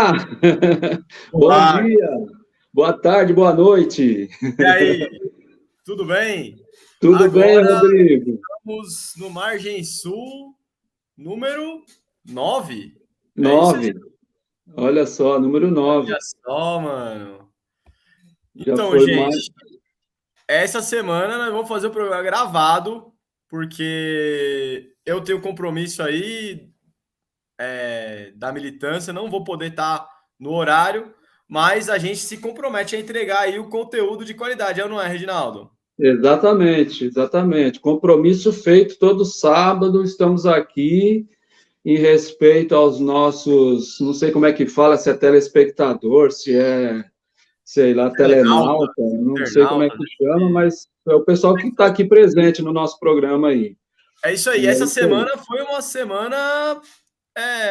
Olá! Bom Olá, dia, boa tarde, boa noite. e aí? Tudo bem? Tudo bem, Agora Rodrigo? estamos no Margem Sul, número 9. É isso aí? 9. Olha só, número Olha 9. só, mano. Já Então, foi mais. gente, essa semana nós vamos fazer o programa gravado, porque eu tenho compromisso aí da militância, não vou poder estar no horário, mas a gente se compromete a entregar aí o conteúdo de qualidade, é ou não é, Reginaldo? Exatamente, exatamente. Compromisso feito todo sábado, estamos aqui em respeito aos nossos, não sei como é que fala, se é telespectador, se é, sei lá, Telenauta, telenauta, não sei como é internauta, que chama, mas é o pessoal que está aqui presente no nosso programa aí. é isso aí. E é Essa isso aí. semana foi uma semana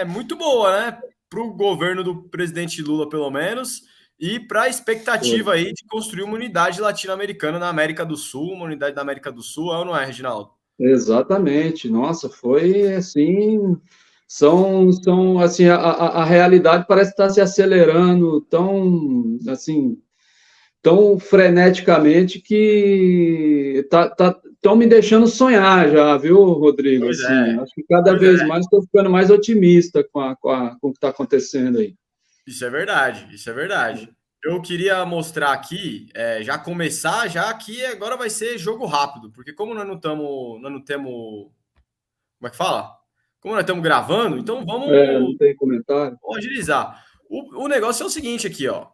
muito boa, né? Para o governo do presidente Lula, pelo menos, e para a Foi. expectativa aí de construir uma unidade latino-americana na América do Sul, uma unidade da América do Sul, é ou não é, Reginaldo? Exatamente, nossa, foi assim, são assim, a realidade parece estar se acelerando tão, assim, tão freneticamente que estão me deixando sonhar já, viu, Rodrigo? Pois Assim, é, acho que cada pois é. vez mais estou ficando mais otimista com o que está acontecendo aí. Isso é verdade, isso é verdade. Eu queria mostrar aqui, já começar, já que agora vai ser jogo rápido, porque como nós não temos, como é que fala? Como nós estamos gravando, então Não tem comentário? vamos agilizar. O negócio é o seguinte aqui, ó.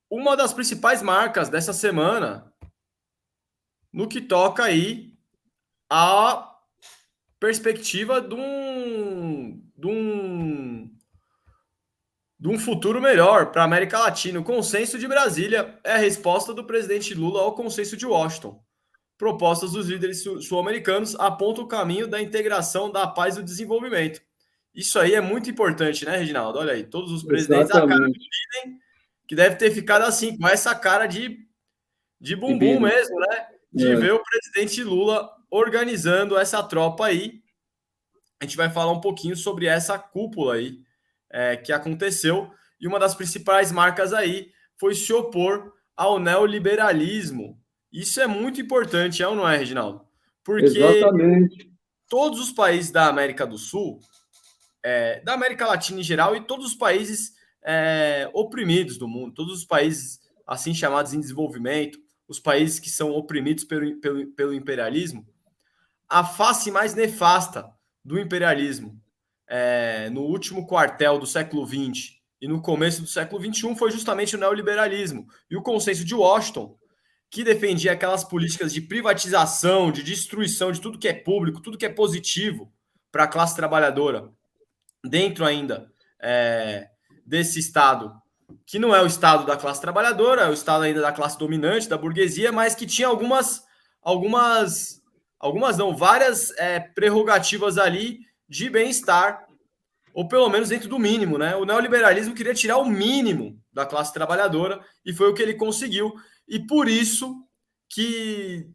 Uma das principais marcas dessa semana, no que toca aí a perspectiva de um futuro melhor para a América Latina. O consenso de Brasília é a resposta do presidente Lula ao consenso de Washington. Propostas dos líderes sul-americanos apontam o caminho da integração, da paz e do desenvolvimento. Isso aí é muito importante, né, Reginaldo? Olha aí, todos os presidentes, a cara do Exatamente, Biden, que deve ter ficado assim, com essa cara de de bumbum vida. mesmo, né? De ver É, o presidente Lula organizando essa tropa aí. A gente vai falar um pouquinho sobre essa cúpula aí que aconteceu. E uma das principais marcas aí foi se opor ao neoliberalismo. Isso é muito importante, é ou não é, Reginaldo? Porque exatamente. todos os países da América do Sul, da América Latina em geral, e todos os países oprimidos do mundo, todos os países assim chamados em desenvolvimento, os países que são oprimidos pelo imperialismo, a face mais nefasta do imperialismo no último quartel do século XX e no começo do século XXI foi justamente o neoliberalismo e o consenso de Washington, que defendia aquelas políticas de privatização, de destruição de tudo que é público, tudo que é positivo para a classe trabalhadora, dentro ainda desse Estado, que não é o Estado da classe trabalhadora, é o Estado ainda da classe dominante, da burguesia, mas que tinha algumas não, várias prerrogativas ali de bem-estar, ou pelo menos dentro do mínimo, né? O neoliberalismo queria tirar o mínimo da classe trabalhadora e foi o que ele conseguiu. E por isso que,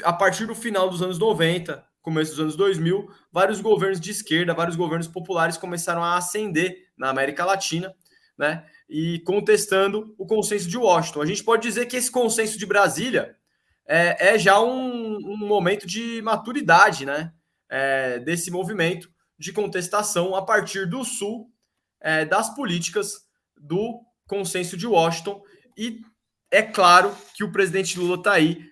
a partir do final dos anos 90, começo dos anos 2000, vários governos de esquerda, vários governos populares começaram a ascender na América Latina, né? E contestando o consenso de Washington. A gente pode dizer que esse consenso de Brasília já um momento de maturidade, né? Desse movimento de contestação a partir do Sul das políticas do consenso de Washington. E é claro que o presidente Lula está aí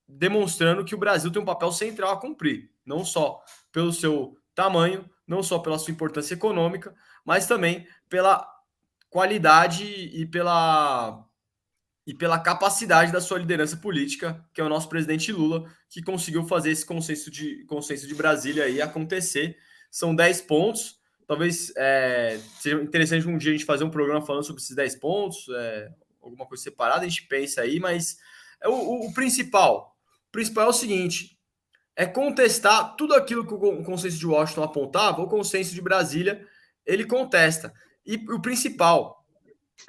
demonstrando que o Brasil tem um papel central a cumprir, não só pelo seu tamanho, não só pela sua importância econômica, mas também pela qualidade e pela capacidade da sua liderança política, que é o nosso presidente Lula, que conseguiu fazer esse consenso de Brasília aí acontecer. São 10 pontos. Talvez seja interessante um dia a gente fazer um programa falando sobre esses 10 pontos, alguma coisa separada, a gente pensa aí, mas o principal. O principal é o seguinte: é contestar tudo aquilo que o consenso de Washington apontava, o consenso de Brasília ele contesta. E o principal,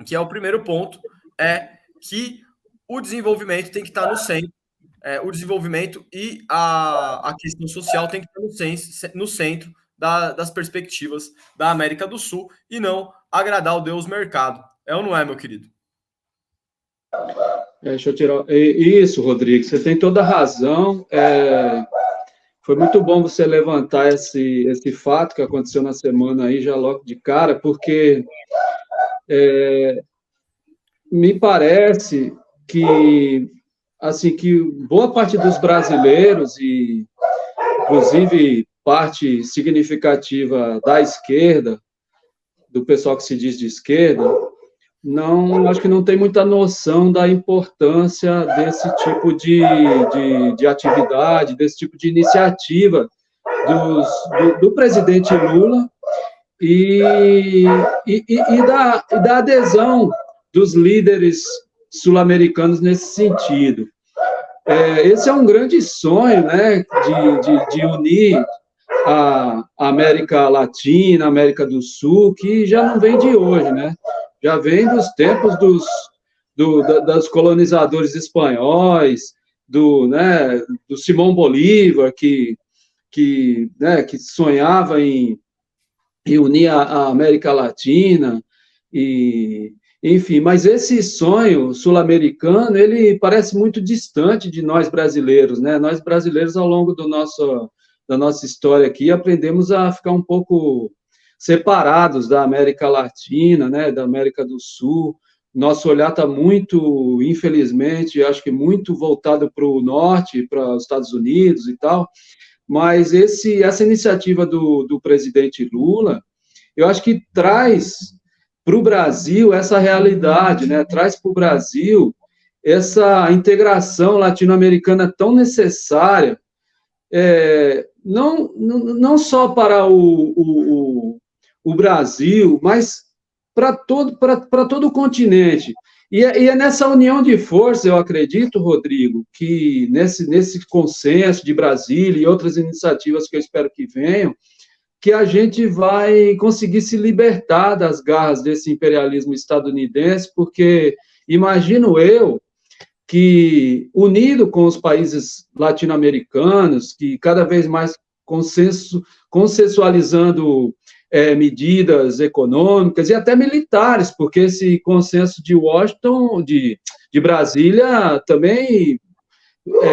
que é o primeiro ponto, é que o desenvolvimento tem que estar no centro. O desenvolvimento e a questão social tem que estar no centro das perspectivas da América do Sul e não agradar o Deus mercado. É ou não é, meu querido? Deixa eu tirar. Isso, Rodrigo, você tem toda a razão. Foi muito bom você levantar esse fato que aconteceu na semana aí, já logo de cara, porque me parece que, assim, que boa parte dos brasileiros, e inclusive parte significativa da esquerda, do pessoal que se diz de esquerda, acho que não tem muita noção da importância desse tipo de atividade, desse tipo de iniciativa do presidente Lula da adesão dos líderes sul-americanos nesse sentido. Esse é um grande sonho, né, de unir a América Latina, a América do Sul, que já não vem de hoje, né? Já vem dos tempos dos colonizadores espanhóis, do Simão Bolívar, que sonhava em unir a América Latina, enfim, mas esse sonho sul-americano, ele parece muito distante de nós brasileiros, né? Nós brasileiros, ao longo da nossa história aqui, aprendemos a ficar um pouco separados da América Latina, né, da América do Sul. Nosso olhar está muito, infelizmente, acho que muito voltado para o norte, para os Estados Unidos e tal, mas essa iniciativa do presidente Lula, eu acho que traz para o Brasil essa realidade, né, traz para o Brasil essa integração latino-americana tão necessária, não só para o Brasil, mas para todo o continente. E é nessa união de forças, eu acredito, Rodrigo, que nesse consenso de Brasília e outras iniciativas que eu espero que venham, que a gente vai conseguir se libertar das garras desse imperialismo estadunidense, porque imagino eu que, unido com os países latino-americanos, que cada vez mais consensualizando medidas econômicas e até militares, porque esse consenso de Washington, de Brasília, também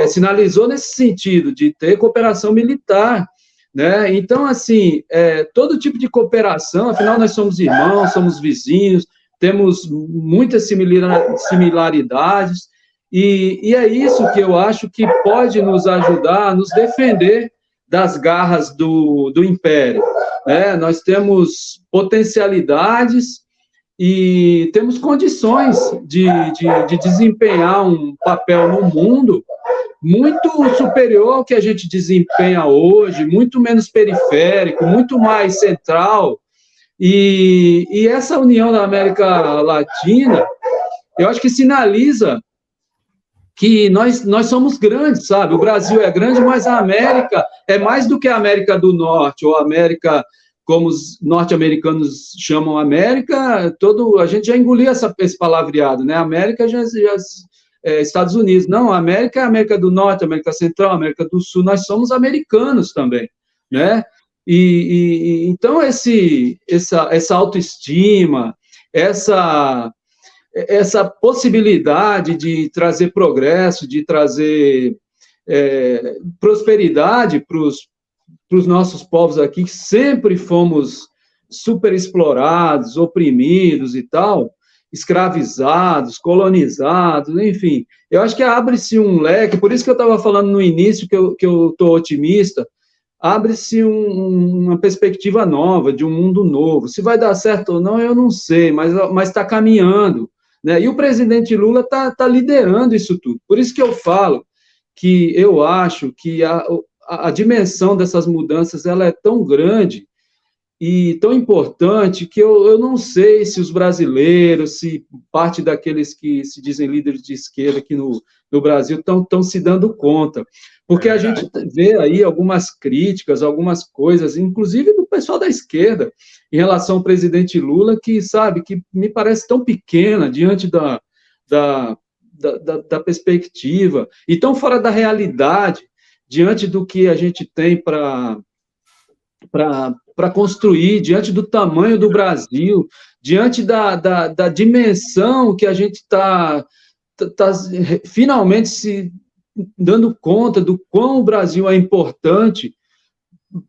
sinalizou nesse sentido, de ter cooperação militar, né? Então, assim, todo tipo de cooperação, afinal, nós somos irmãos, somos vizinhos, temos muitas similaridades, e é isso que eu acho que pode nos ajudar a nos defender das garras do império, né? Nós temos potencialidades e temos condições de desempenhar um papel no mundo muito superior ao que a gente desempenha hoje, muito menos periférico, muito mais central, e essa união da América Latina, eu acho que sinaliza que nós somos grandes, sabe? O Brasil é grande, mas a América é mais do que a América do Norte, ou a América, como os norte-americanos chamam América, a gente já engoliu esse palavreado, né? América Estados Unidos. Não, a América é a América do Norte, América Central, América do Sul, nós somos americanos também, né? Então, essa autoestima, essa possibilidade de trazer progresso, de trazer prosperidade para os nossos povos aqui, que sempre fomos superexplorados, oprimidos e tal, escravizados, colonizados, enfim. Eu acho que abre-se um leque, por isso que eu estava falando no início que eu estou otimista, abre-se uma perspectiva nova, de um mundo novo. Se vai dar certo ou não, eu não sei, mas está caminhando, né? E o presidente Lula está liderando isso tudo. Por isso que eu falo que eu acho que a dimensão dessas mudanças ela é tão grande e tão importante que eu não sei se os brasileiros, se parte daqueles que se dizem líderes de esquerda aqui no Brasil estão se dando conta. Porque a gente vê aí algumas críticas, algumas coisas, inclusive do pessoal da esquerda, em relação ao presidente Lula, que, sabe, que me parece tão pequena diante da perspectiva, e tão fora da realidade, diante do que a gente tem para para construir, diante do tamanho do Brasil, diante da dimensão que a gente está finalmente se dando conta do quão o Brasil é importante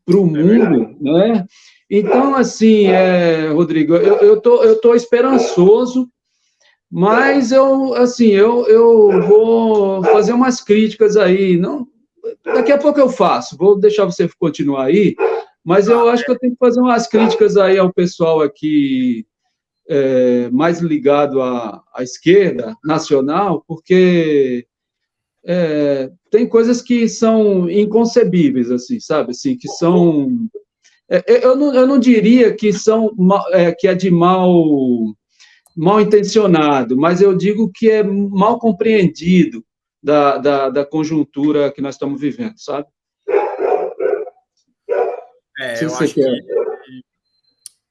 para o mundo, né? Então, assim, Rodrigo, eu tô esperançoso, mas eu vou fazer umas críticas aí. Não, daqui a pouco eu faço, vou deixar você continuar aí, mas eu acho que eu tenho que fazer umas críticas aí ao pessoal aqui mais ligado à esquerda nacional, porque tem coisas que são inconcebíveis, assim, sabe? Assim, que são. Eu não diria que que é de mal intencionado, mas eu digo que é mal compreendido da conjuntura que nós estamos vivendo, sabe? Eu acho que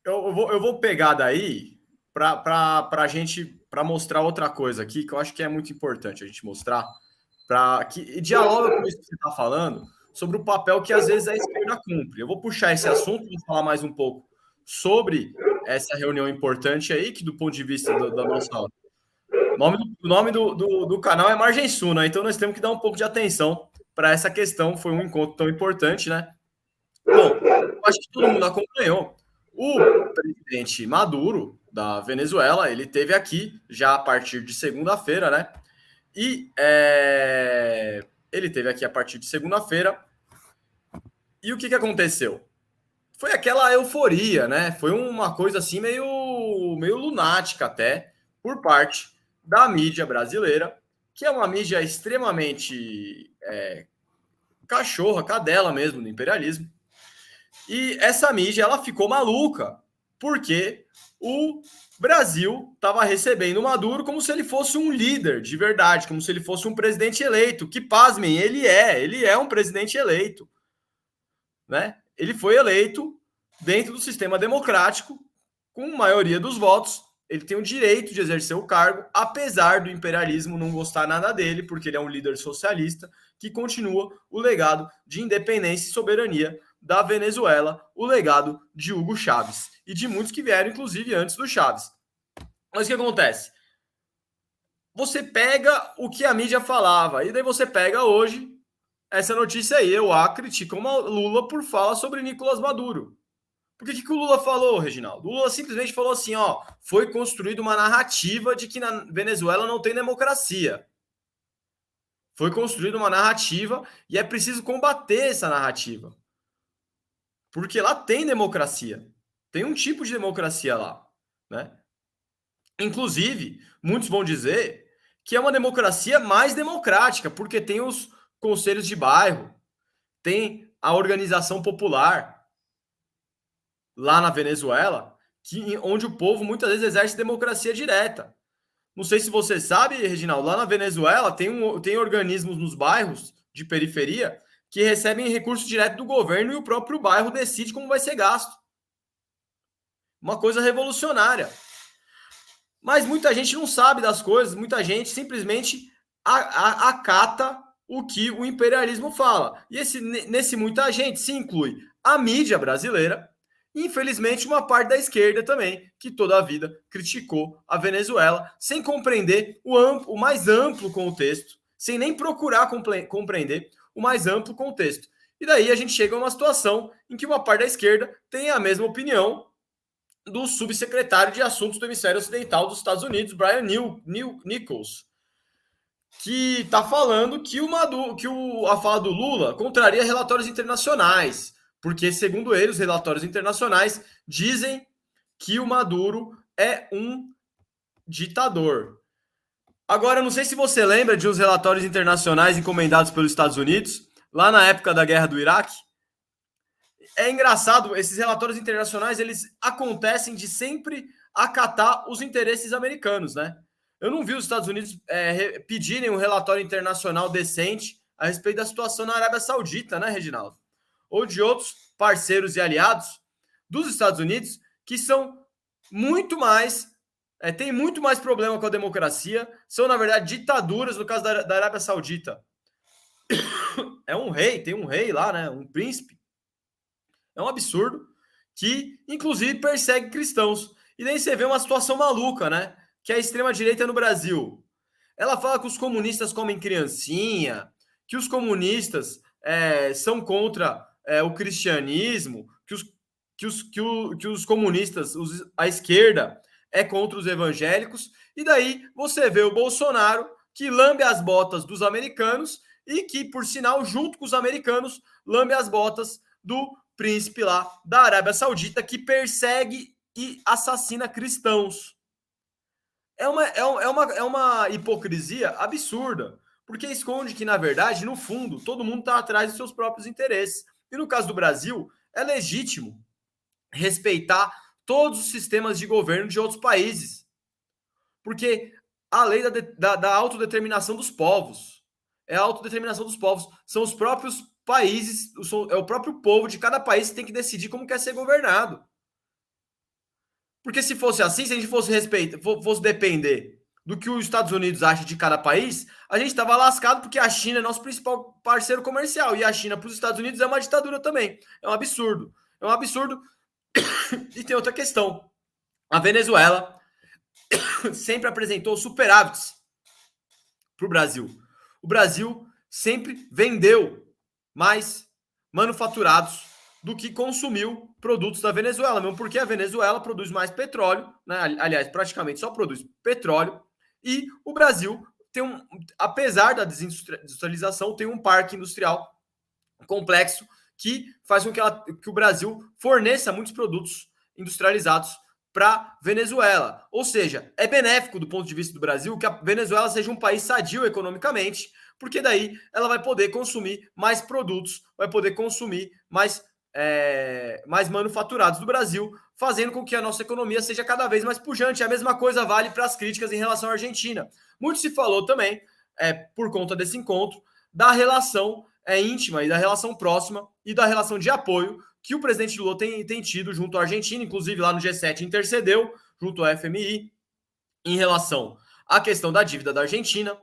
eu vou pegar daí para mostrar outra coisa aqui, que eu acho que é muito importante a gente mostrar, que dialoga com isso que você está falando, sobre o papel que às vezes a esquerda cumpre. Eu vou puxar esse assunto e falar mais um pouco sobre essa reunião importante aí, que do ponto de vista da nossa. O nome do canal é Margem Sul, né? Então nós temos que dar um pouco de atenção para essa questão. Foi um encontro tão importante, né? Bom, acho que todo mundo acompanhou. O presidente Maduro, da Venezuela, ele esteve aqui já a partir de segunda-feira, né? E ele esteve aqui a partir de segunda-feira. E o que aconteceu? Foi aquela euforia, né? Foi uma coisa assim meio lunática até, por parte da mídia brasileira, que é uma mídia extremamente cachorra, cadela mesmo, do imperialismo. E essa mídia, ela ficou maluca, porque o Brasil estava recebendo o Maduro como se ele fosse um líder de verdade, como se ele fosse um presidente eleito, que, pasmem, ele é um presidente eleito, né? Ele foi eleito dentro do sistema democrático, com maioria dos votos, ele tem o direito de exercer o cargo, apesar do imperialismo não gostar nada dele, porque ele é um líder socialista que continua o legado de independência e soberania da Venezuela, o legado de Hugo Chávez e de muitos que vieram, inclusive, antes do Chávez. Mas o que acontece? Você pega o que a mídia falava, e daí você pega hoje essa notícia aí, critica o Lula por falar sobre Nicolás Maduro. Por que o Lula falou, Reginaldo? O Lula simplesmente falou assim, foi construída uma narrativa de que na Venezuela não tem democracia. Foi construída uma narrativa e é preciso combater essa narrativa. Porque lá tem democracia. Tem um tipo de democracia lá, né? Inclusive, muitos vão dizer que é uma democracia mais democrática, porque tem os conselhos de bairro, tem a organização popular lá na Venezuela, onde o povo muitas vezes exerce democracia direta. Não sei se você sabe, Reginaldo, lá na Venezuela tem organismos nos bairros de periferia que recebem recurso direto do governo e o próprio bairro decide como vai ser gasto. Uma coisa revolucionária. Mas muita gente não sabe das coisas, muita gente simplesmente acata o que o imperialismo fala. E nesse muita gente se inclui a mídia brasileira, e, infelizmente, uma parte da esquerda também, que toda a vida criticou a Venezuela, sem compreender o mais amplo contexto, sem nem procurar compreender o mais amplo contexto. E daí a gente chega a uma situação em que uma parte da esquerda tem a mesma opinião do subsecretário de Assuntos do Hemisfério Ocidental dos Estados Unidos, Brian Nichols, que está falando que a fala do Lula contraria relatórios internacionais, porque, segundo ele, os relatórios internacionais dizem que o Maduro é um ditador. Agora, eu não sei se você lembra de uns relatórios internacionais encomendados pelos Estados Unidos, lá na época da guerra do Iraque. É engraçado, esses relatórios internacionais, eles acontecem de sempre acatar os interesses americanos, né? Eu não vi os Estados Unidos pedirem um relatório internacional decente a respeito da situação na Arábia Saudita, né, Reginaldo? Ou de outros parceiros e aliados dos Estados Unidos que são muito mais, têm muito mais problema com a democracia, são, na verdade, ditaduras, no caso da Arábia Saudita. É um rei, tem um rei lá, né? Um príncipe. É um absurdo que, inclusive, persegue cristãos. E daí você vê uma situação maluca, né? Que a extrema-direita no Brasil, ela fala que os comunistas comem criancinha, que os comunistas são contra o cristianismo, que os comunistas, a esquerda, é contra os evangélicos, e daí você vê o Bolsonaro, que lambe as botas dos americanos e que, por sinal, junto com os americanos, lambe as botas do príncipe lá da Arábia Saudita, que persegue e assassina cristãos. É uma hipocrisia absurda, porque esconde que, na verdade, no fundo, todo mundo está atrás dos seus próprios interesses. E no caso do Brasil, é legítimo respeitar todos os sistemas de governo de outros países, porque a lei da autodeterminação dos povos é a autodeterminação dos povos. São os próprios países, é o próprio povo de cada país que tem que decidir como quer ser governado. Porque se fosse assim, se a gente fosse depender do que os Estados Unidos acham de cada país, a gente estava lascado, porque a China é nosso principal parceiro comercial, e a China para os Estados Unidos é uma ditadura também. É um absurdo. É um absurdo. E tem outra questão. A Venezuela sempre apresentou superávites para o Brasil. O Brasil sempre vendeu mais manufaturados do que consumiu produtos da Venezuela, mesmo porque a Venezuela produz mais petróleo, né? Aliás, praticamente só produz petróleo, e o Brasil tem apesar da desindustrialização, tem um parque industrial complexo que faz com que o Brasil forneça muitos produtos industrializados para Venezuela. Ou seja, é benéfico do ponto de vista do Brasil que a Venezuela seja um país sadio economicamente, porque daí ela vai poder consumir mais produtos, vai poder consumir mais manufaturados do Brasil, fazendo com que a nossa economia seja cada vez mais pujante. A mesma coisa vale para as críticas em relação à Argentina. Muito se falou também, por conta desse encontro, da relação íntima e da relação próxima e da relação de apoio que o presidente Lula tem tido junto à Argentina, inclusive lá no G7 intercedeu junto ao FMI em relação à questão da dívida da Argentina.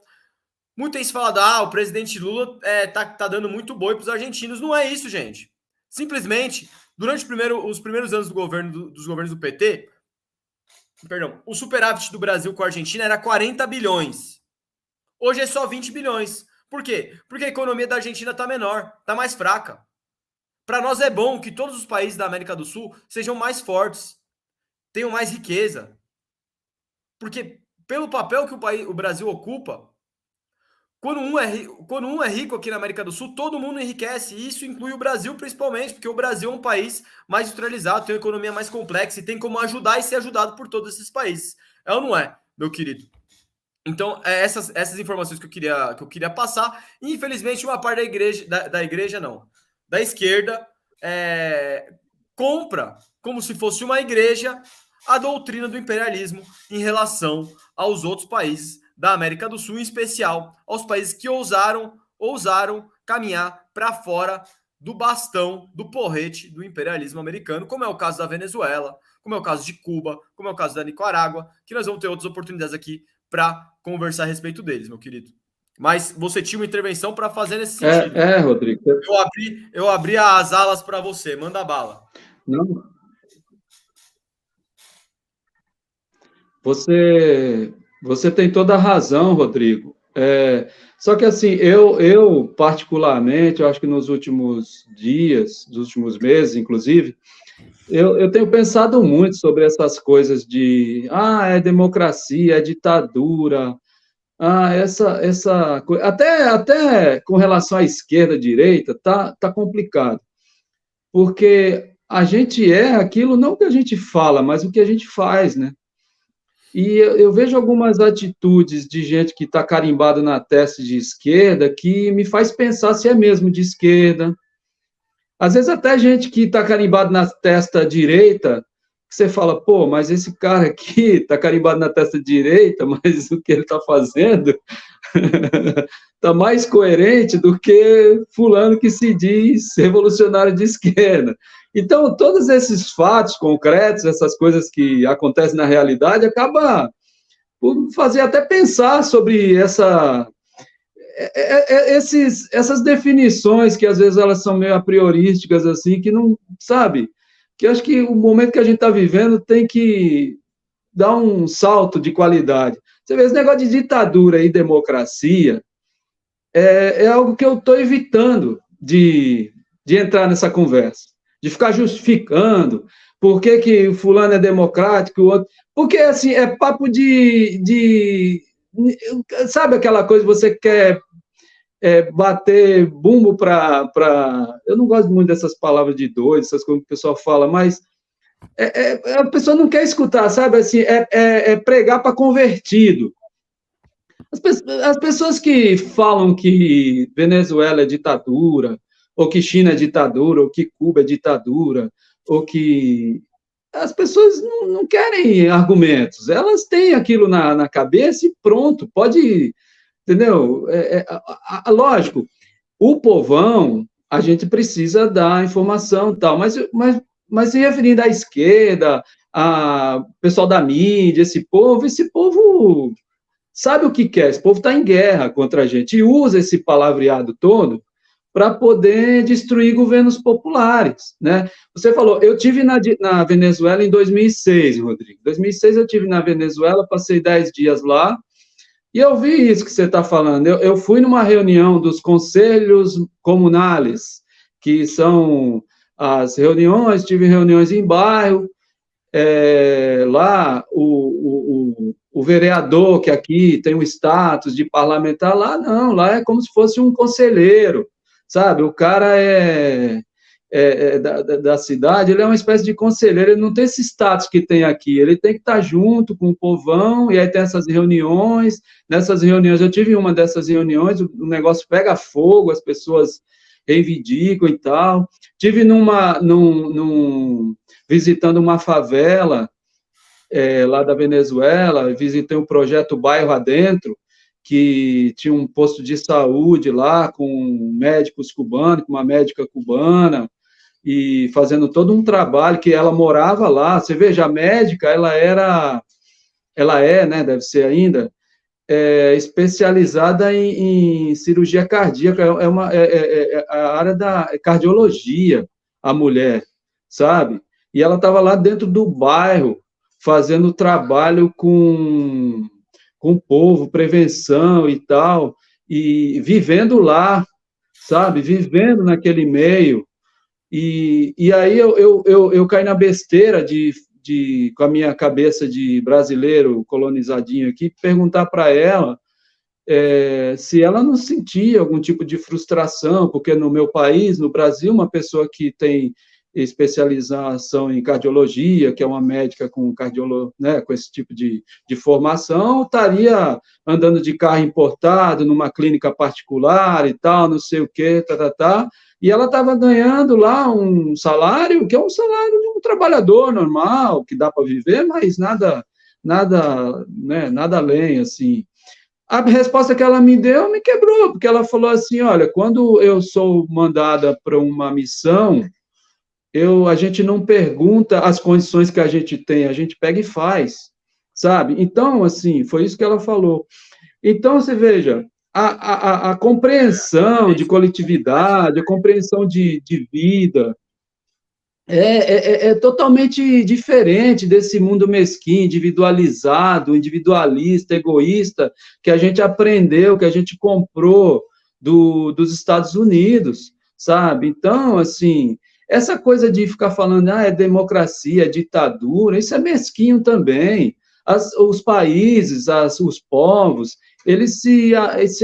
Muito tem se falado, o presidente Lula tá dando muito boi para os argentinos. Não é isso, gente. Simplesmente, durante os primeiros anos dos governos do PT, o superávit do Brasil com a Argentina era 40 bilhões. Hoje é só 20 bilhões. Por quê? Porque a economia da Argentina está menor, está mais fraca. Para nós é bom que todos os países da América do Sul sejam mais fortes, tenham mais riqueza. Porque pelo papel que o Brasil ocupa, quando um é rico aqui na América do Sul, todo mundo enriquece, e isso inclui o Brasil principalmente, porque o Brasil é um país mais industrializado, tem uma economia mais complexa e tem como ajudar e ser ajudado por todos esses países. É ou não é, meu querido? Então, essas informações que eu queria passar. Infelizmente, uma parte da esquerda compra, como se fosse uma igreja, a doutrina do imperialismo em relação aos outros países da América do Sul, em especial aos países que ousaram caminhar para fora do bastão, do porrete do imperialismo americano, como é o caso da Venezuela, como é o caso de Cuba, como é o caso da Nicarágua, que nós vamos ter outras oportunidades aqui para conversar a respeito deles, meu querido. Mas você tinha uma intervenção para fazer nesse sentido. Rodrigo. Eu abri as alas para você. Manda bala. Não. Você tem toda a razão, Rodrigo. Só que, assim, eu particularmente, eu acho que nos últimos dias, nos últimos meses, inclusive, eu tenho pensado muito sobre essas coisas de é democracia, é ditadura, essa coisa. Até com relação à esquerda, direita, tá complicado. Porque a gente é aquilo, não que a gente fala, mas o que a gente faz, né? E eu vejo algumas atitudes de gente que está carimbado na testa de esquerda que me faz pensar se é mesmo de esquerda. Às vezes até gente que está carimbado na testa direita, que você fala, pô, mas esse cara aqui está carimbado na testa direita, mas o que ele está fazendo está mais coerente do que fulano que se diz revolucionário de esquerda. Então, todos esses fatos concretos, essas coisas que acontecem na realidade, acaba por fazer até pensar sobre essas definições que às vezes elas são meio a priorísticas, assim, que não, sabe, que eu acho que o momento que a gente está vivendo tem que dar um salto de qualidade. Você vê, esse negócio de ditadura e democracia é algo que eu estou evitando de entrar nessa conversa, de ficar justificando por que o fulano é democrático, o outro... Porque, assim, é papo sabe aquela coisa, você quer bater bumbo para... Eu não gosto muito dessas palavras de doido, essas coisas que o pessoal fala, mas a pessoa não quer escutar, sabe? Assim, pregar para convertido. As pessoas que falam que Venezuela é ditadura, ou que China é ditadura, ou que Cuba é ditadura, ou que... As pessoas não querem argumentos, elas têm aquilo na cabeça e pronto, pode... Entendeu? Lógico, o povão, a gente precisa dar informação e tal, mas se referindo à esquerda, a pessoal da mídia, esse povo sabe o que quer, esse povo está em guerra contra a gente e usa esse palavreado todo para poder destruir governos populares, né? Você falou, eu tive na Venezuela em 2006, Rodrigo. Em 2006 eu tive na Venezuela, passei 10 dias lá, e eu vi isso que você está falando. Eu fui numa reunião dos conselhos comunais, que são as reuniões, tive reuniões em bairro, lá o vereador, que aqui tem o status de parlamentar, lá não, lá é como se fosse um conselheiro, sabe? O cara da cidade, ele é uma espécie de conselheiro, ele não tem esse status que tem aqui, ele tem que estar junto com o povão, e aí tem essas reuniões, nessas reuniões, eu tive uma dessas reuniões, o negócio pega fogo, as pessoas reivindicam e tal, tive visitando uma favela, lá da Venezuela, visitei um projeto Bairro Adentro, que tinha um posto de saúde lá, com médicos cubanos, com uma médica cubana, e fazendo todo um trabalho, que ela morava lá. Você veja, a médica, ela é, né, deve ser ainda, especializada em cirurgia cardíaca, a área da cardiologia, a mulher, sabe? E ela estava lá dentro do bairro, fazendo trabalho com o povo, prevenção e tal, e vivendo lá, sabe? Vivendo naquele meio. E aí eu caí na besteira com a minha cabeça de brasileiro colonizadinho aqui, perguntar para ela se ela não sentia algum tipo de frustração, porque no meu país, no Brasil, uma pessoa que tem especialização em cardiologia, que é uma médica com né, com esse tipo de formação, estaria andando de carro importado numa clínica particular e tal, não sei o quê, e ela estava ganhando lá um salário, que é um salário de um trabalhador normal, que dá para viver, mas nada, né, nada além, assim. A resposta que ela me deu me quebrou, porque ela falou assim, olha, quando eu sou mandada para uma missão, a gente não pergunta as condições que a gente tem, a gente pega e faz, sabe? Então, assim, foi isso que ela falou. Então, você veja, a compreensão de coletividade, a compreensão de vida, é totalmente diferente desse mundo mesquinho, individualizado, individualista, egoísta, que a gente aprendeu, que a gente comprou dos Estados Unidos, sabe? Então, assim, essa coisa de ficar falando, é democracia, é ditadura, isso é mesquinho também. Os países, os povos, eles se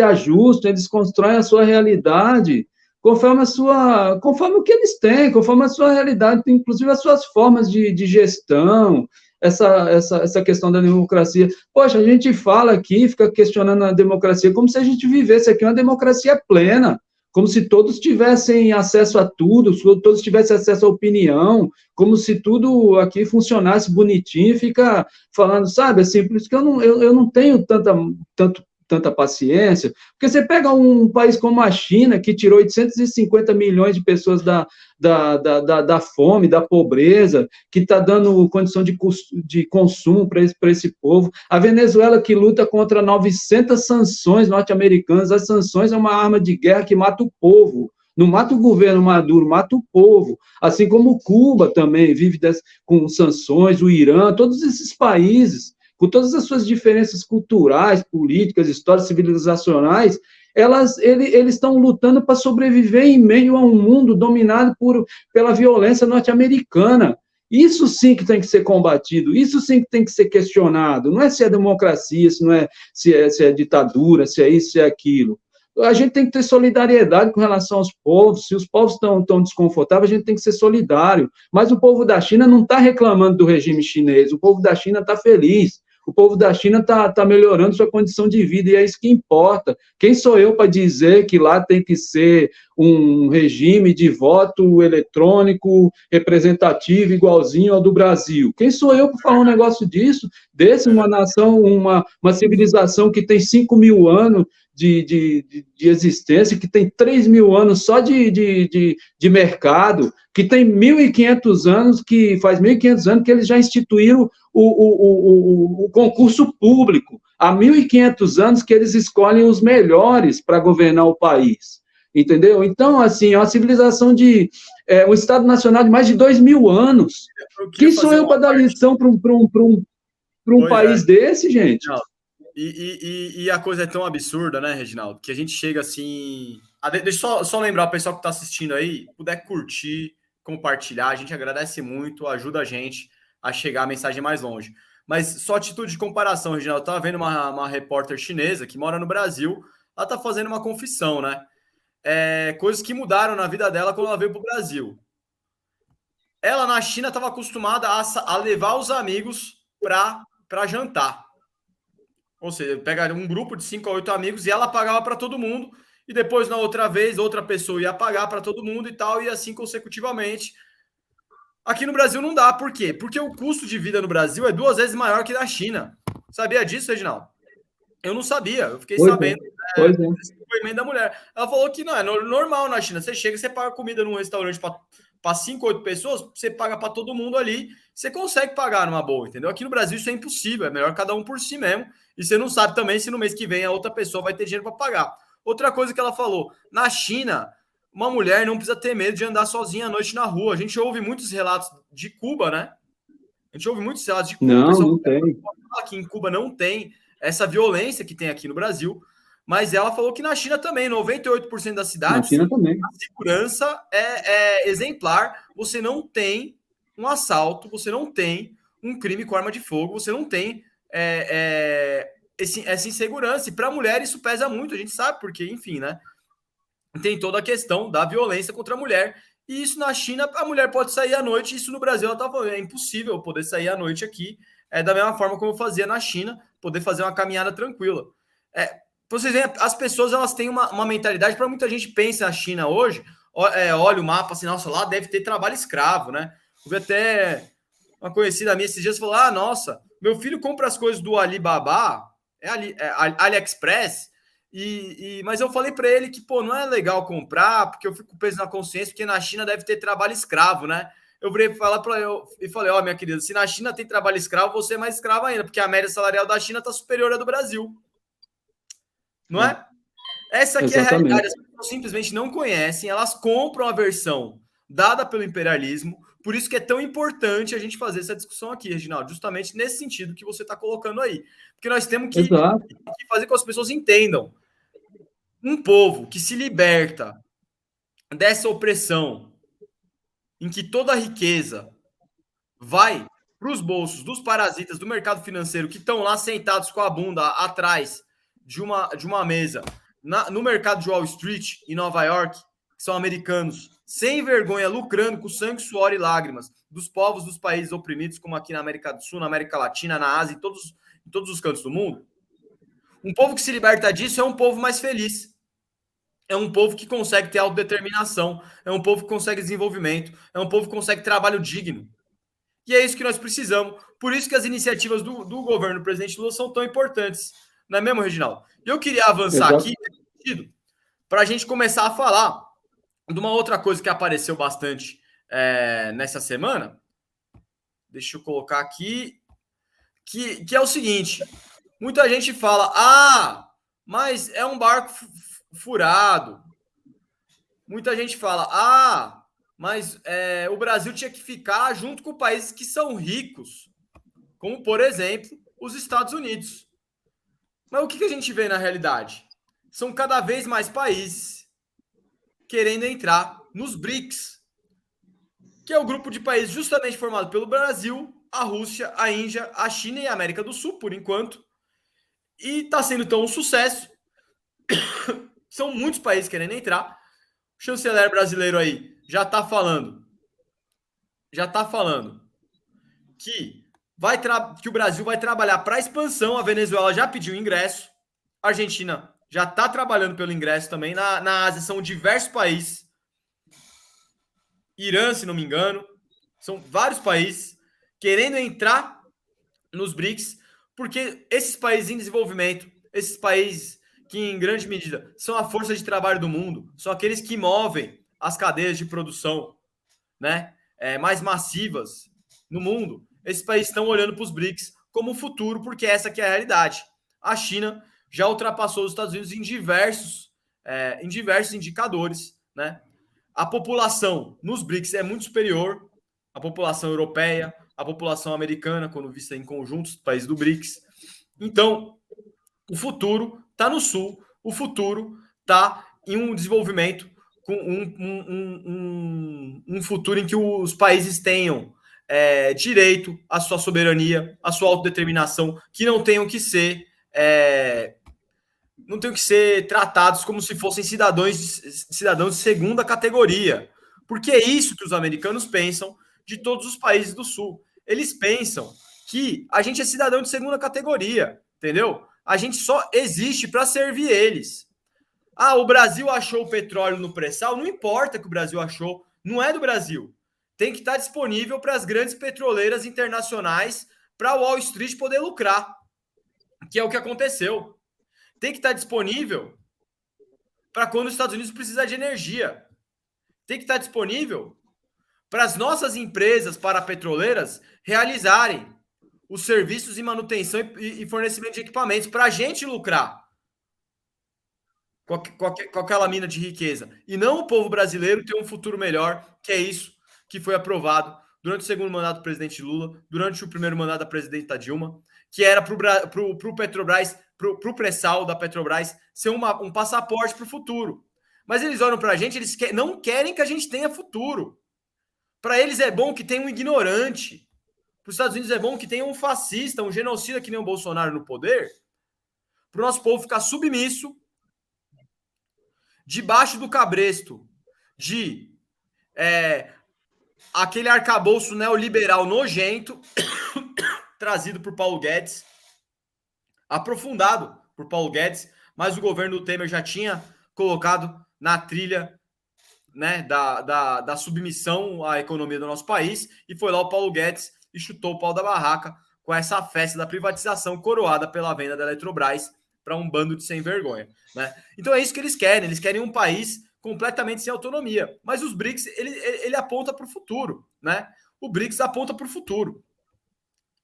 ajustam, eles constroem a sua realidade conforme o que eles têm, conforme a sua realidade, inclusive as suas formas de gestão, essa questão da democracia. Poxa, a gente fala aqui, fica questionando a democracia, como se a gente vivesse aqui uma democracia plena, como se todos tivessem acesso a tudo, todos tivessem acesso à opinião, como se tudo aqui funcionasse bonitinho, fica falando, sabe, assim, por isso que eu não tenho tanto tanta paciência, porque você pega um país como a China, que tirou 850 milhões de pessoas da fome, da pobreza, que está dando condição de consumo para esse povo. A Venezuela, que luta contra 900 sanções norte-americanas. As sanções é uma arma de guerra que mata o povo. Não mata o governo Maduro, mata o povo. Assim como Cuba também vive com sanções, o Irã, todos esses países, com todas as suas diferenças culturais, políticas, históricas, civilizacionais, eles estão lutando para sobreviver em meio a um mundo dominado pela violência norte-americana. Isso sim que tem que ser combatido, isso sim que tem que ser questionado. Não é se é democracia, se é ditadura, se é isso, se é aquilo. A gente tem que ter solidariedade com relação aos povos. Se os povos estão desconfortáveis, a gente tem que ser solidário. Mas o povo da China não está reclamando do regime chinês, o povo da China está feliz. O povo da China está melhorando sua condição de vida, e é isso que importa. Quem sou eu para dizer que lá tem que ser um regime de voto eletrônico representativo igualzinho ao do Brasil? Quem sou eu para falar um negócio disso? Uma nação, uma civilização que tem 5.000 anos de existência, que tem 3.000 anos só de mercado, que tem 1.500 anos, faz 1.500 anos que eles já instituíram o concurso público. Há 1.500 anos que eles escolhem os melhores para governar o país. Entendeu? Então, assim, é uma civilização um Estado Nacional de mais de 2.000 anos. Quem sou eu para dar lição para um país desse, gente? Não. E a coisa é tão absurda, né, Reginaldo, que a gente chega assim... Deixa eu só lembrar o pessoal que está assistindo aí, puder curtir, compartilhar, a gente agradece muito, ajuda a gente a chegar a mensagem mais longe. Mas só atitude de comparação, Reginaldo, eu estava vendo uma repórter chinesa que mora no Brasil, ela está fazendo uma confissão, né? Coisas que mudaram na vida dela quando ela veio para o Brasil. Ela, na China, estava acostumada a levar os amigos para jantar. Ou seja, pega um grupo de 5 a 8 amigos e ela pagava para todo mundo, e depois, na outra vez, outra pessoa ia pagar para todo mundo e tal, e assim consecutivamente. Aqui no Brasil não dá. Por quê? Porque o custo de vida no Brasil é 2 vezes maior que na China. Sabia disso, Reginaldo? Eu não sabia. Eu fiquei sabendo desse depoimento da mulher. Ela falou que não é normal na China. Você chega, você paga comida num restaurante para 5, 8 pessoas, você paga para todo mundo ali, você consegue pagar numa boa, entendeu? Aqui no Brasil isso é impossível, é melhor cada um por si mesmo, e você não sabe também se no mês que vem a outra pessoa vai ter dinheiro para pagar. Outra coisa que ela falou, na China, uma mulher não precisa ter medo de andar sozinha à noite na rua. A gente ouve muitos relatos de Cuba, né? A gente ouve muitos relatos de Cuba. Não tem. Aqui em Cuba não tem essa violência que tem aqui no Brasil, mas ela falou que na China também, 98% das cidades, na China também, a segurança é exemplar. Você não tem um assalto, você não tem um crime com arma de fogo, você não tem essa insegurança. E para a mulher isso pesa muito, a gente sabe, porque, enfim, né? Tem toda a questão da violência contra a mulher. E isso na China, a mulher pode sair à noite, isso no Brasil ela tá falando, é impossível poder sair à noite aqui, da mesma forma como eu fazia na China, poder fazer uma caminhada tranquila. Vocês veem, as pessoas elas têm uma mentalidade, para muita gente pensa na China hoje, olha o mapa assim, nossa, lá deve ter trabalho escravo, né? Eu vi até uma conhecida minha esses dias falou: nossa, meu filho compra as coisas do Alibaba, AliExpress, mas eu falei para ele que, pô, não é legal comprar, porque eu fico preso na consciência, porque na China deve ter trabalho escravo, né? Eu virei falar para eu e falei: minha querida, se na China tem trabalho escravo, você é mais escravo ainda, porque a média salarial da China está superior à do Brasil. Não é? Essa aqui é a realidade. As pessoas simplesmente não conhecem, elas compram a versão dada pelo imperialismo. Por isso que é tão importante a gente fazer essa discussão aqui, Reginaldo, justamente nesse sentido que você está colocando aí. Porque nós temos que fazer com que as pessoas entendam. Um povo que se liberta dessa opressão, em que toda a riqueza vai para os bolsos dos parasitas do mercado financeiro que estão lá sentados com a bunda atrás de uma mesa no mercado de Wall Street, em Nova York, que são americanos, sem vergonha, lucrando com sangue, suor e lágrimas dos povos dos países oprimidos, como aqui na América do Sul, na América Latina, na Ásia, em todos os cantos do mundo. Um povo que se liberta disso é um povo mais feliz. É um povo que consegue ter autodeterminação, é um povo que consegue desenvolvimento, é um povo que consegue trabalho digno. E é isso que nós precisamos. Por isso que as iniciativas do governo do presidente Lula são tão importantes. Não é mesmo, Reginaldo? Eu queria avançar Exato. aqui para a gente começar a falar de uma outra coisa que apareceu bastante nessa semana. Deixa eu colocar aqui. Que é o seguinte: muita gente fala, mas é um barco furado. Muita gente fala, mas o Brasil tinha que ficar junto com países que são ricos, como, por exemplo, os Estados Unidos. Mas o que a gente vê na realidade? São cada vez mais países querendo entrar nos BRICS, que é o grupo de países justamente formado pelo Brasil, a Rússia, a Índia, a China e a América do Sul, por enquanto. E está sendo tão um sucesso. São muitos países querendo entrar. O chanceler brasileiro aí já está falando que o Brasil vai trabalhar para a expansão. A Venezuela já pediu ingresso. A Argentina já está trabalhando pelo ingresso também. Na Ásia são diversos países. Irã, se não me engano. São vários países querendo entrar nos BRICS, porque esses países em desenvolvimento, esses países que em grande medida são a força de trabalho do mundo, são aqueles que movem as cadeias de produção, né, mais massivas no mundo. Esses países estão olhando para os BRICS como o futuro, porque essa que é a realidade. A China já ultrapassou os Estados Unidos em diversos indicadores, né? A população nos BRICS é muito superior à população europeia, à população americana, quando vista em conjunto, os países do BRICS. Então, o futuro está no Sul, o futuro está em um desenvolvimento, com um futuro em que os países tenham direito à sua soberania, à sua autodeterminação, que não tenham que ser tratados como se fossem cidadãos de segunda categoria. Porque é isso que os americanos pensam de todos os países do Sul. Eles pensam que a gente é cidadão de segunda categoria, entendeu? A gente só existe para servir eles. O Brasil achou o petróleo no pré-sal? Não importa que o Brasil achou, não é do Brasil. Tem que estar disponível para as grandes petroleiras internacionais, para o Wall Street poder lucrar, que é o que aconteceu. Tem que estar disponível para quando os Estados Unidos precisar de energia. Tem que estar disponível para as nossas empresas parapetroleiras realizarem os serviços de manutenção e fornecimento de equipamentos para a gente lucrar com aquela mina de riqueza. E não o povo brasileiro ter um futuro melhor, que é isso que foi aprovado durante o segundo mandato do presidente Lula, durante o primeiro mandato da presidenta Dilma, que era para o Petrobras, para o pré-sal da Petrobras, ser um passaporte para o futuro. Mas eles olham para a gente, eles não querem que a gente tenha futuro. Para eles é bom que tenha um ignorante. Para os Estados Unidos é bom que tenha um fascista, um genocida que nem o Bolsonaro no poder. Para o nosso povo ficar submisso, debaixo do cabresto de aquele arcabouço neoliberal nojento trazido por Paulo Guedes, aprofundado por Paulo Guedes, mas o governo do Temer já tinha colocado na trilha, né, da submissão à economia do nosso país, e foi lá o Paulo Guedes e chutou o pau da barraca com essa festa da privatização coroada pela venda da Eletrobras para um bando de sem vergonha, né? Então é isso que eles querem um país completamente sem autonomia, mas os BRICS, ele aponta para o futuro, né? O BRICS aponta para o futuro.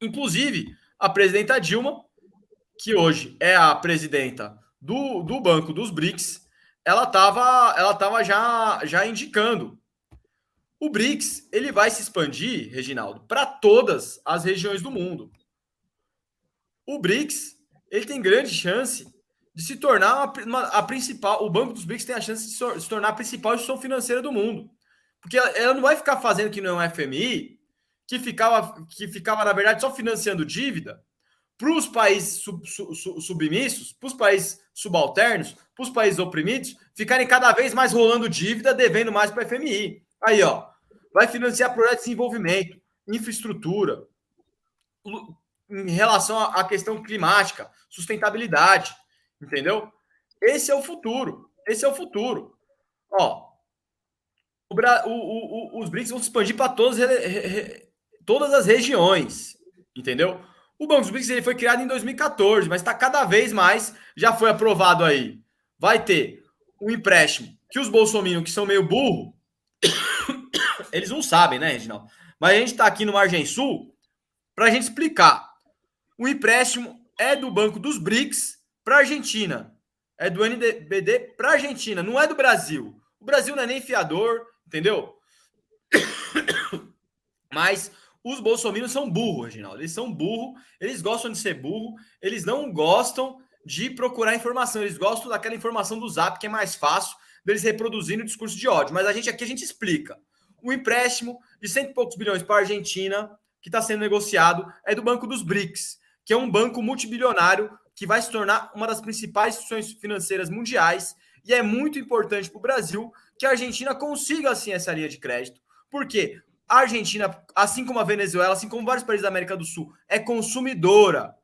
Inclusive, a presidenta Dilma, que hoje é a presidenta do Banco dos BRICS, ela estava já indicando. O BRICS, ele vai se expandir, Reginaldo, para todas as regiões do mundo. O BRICS, ele tem grande chance de se tornar a principal. O Banco dos BRICS tem a chance de se tornar a principal instituição financeira do mundo. Porque ela não vai ficar fazendo que não é um FMI, que ficava, na verdade, só financiando dívida para os países submissos, para os países subalternos, para os países oprimidos, ficarem cada vez mais rolando dívida, devendo mais para o FMI. Aí, vai financiar projetos de desenvolvimento, infraestrutura, em relação à questão climática, sustentabilidade, entendeu? Esse é o futuro. Os BRICS vão se expandir para todas as regiões, entendeu? O Banco dos BRICS ele foi criado em 2014, mas está cada vez mais, já foi aprovado aí. Vai ter um empréstimo que os bolsominions, que são meio burro, eles não sabem, né, Reginaldo? Mas a gente está aqui no Margem Sul para a gente explicar. O empréstimo é do Banco dos BRICS para a Argentina. É do NBD para a Argentina, não é do Brasil. O Brasil não é nem fiador, entendeu? Mas os bolsominions são burros, Reginaldo. Eles são burros, eles gostam de ser burro, eles não gostam de procurar informação, eles gostam daquela informação do Zap, que é mais fácil deles reproduzindo o discurso de ódio. Mas a gente explica. O empréstimo de 100 e poucos bilhões para a Argentina, que está sendo negociado, é do Banco dos BRICS, que é um banco multibilionário que vai se tornar uma das principais instituições financeiras mundiais, e é muito importante para o Brasil que a Argentina consiga, assim, essa linha de crédito. Por quê? A Argentina, assim como a Venezuela, assim como vários países da América do Sul, é consumidora.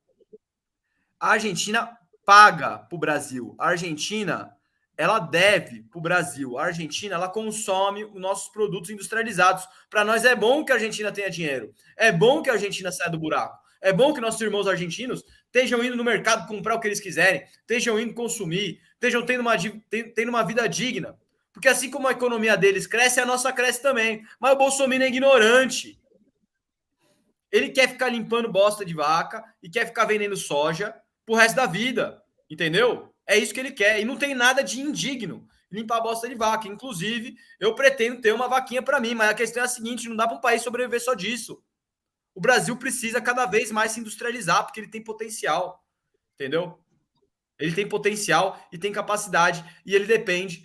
A Argentina paga para o Brasil. A Argentina, ela deve para o Brasil. A Argentina, ela consome os nossos produtos industrializados. Para nós é bom que a Argentina tenha dinheiro. É bom que a Argentina saia do buraco. É bom que nossos irmãos argentinos estejam indo no mercado comprar o que eles quiserem, estejam indo consumir, estejam tendo uma vida digna. Porque assim como a economia deles cresce, a nossa cresce também. Mas o Bolsonaro é ignorante. Ele quer ficar limpando bosta de vaca e quer ficar vendendo soja pro resto da vida, entendeu? É isso que ele quer. E não tem nada de indigno limpar bosta de vaca. Inclusive, eu pretendo ter uma vaquinha para mim, mas a questão é a seguinte, não dá para um país sobreviver só disso. O Brasil precisa cada vez mais se industrializar, porque ele tem potencial, entendeu? Ele tem potencial e tem capacidade, e ele depende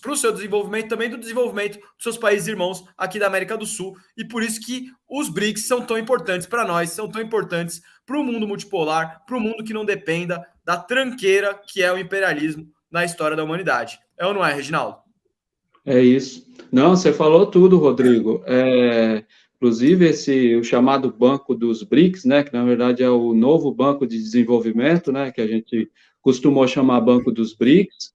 para o seu desenvolvimento, também do desenvolvimento dos seus países irmãos aqui da América do Sul, e por isso que os BRICS são tão importantes para nós, são tão importantes para o mundo multipolar, para o mundo que não dependa da tranqueira que é o imperialismo na história da humanidade. É ou não é, Reginaldo? É isso. Não, você falou tudo, Rodrigo. Inclusive, o chamado Banco dos BRICS, né, que na verdade é o novo Banco de Desenvolvimento, né, que a gente costumou chamar Banco dos BRICS,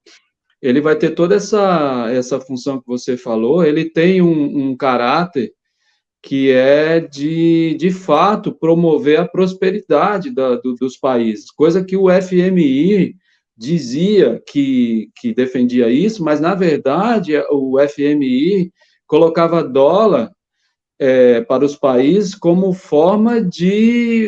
ele vai ter toda essa função que você falou, ele tem um caráter que é de fato, promover a prosperidade dos países, coisa que o FMI dizia que defendia isso, mas, na verdade, o FMI colocava dólar para os países como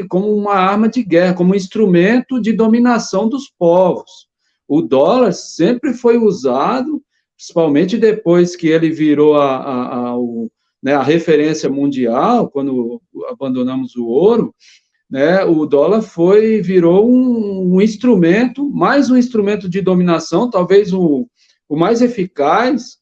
como uma arma de guerra, como instrumento de dominação dos povos. O dólar sempre foi usado, principalmente depois que ele virou a referência mundial, quando abandonamos o ouro, né, o dólar virou um instrumento, mais um instrumento de dominação, talvez o mais eficaz,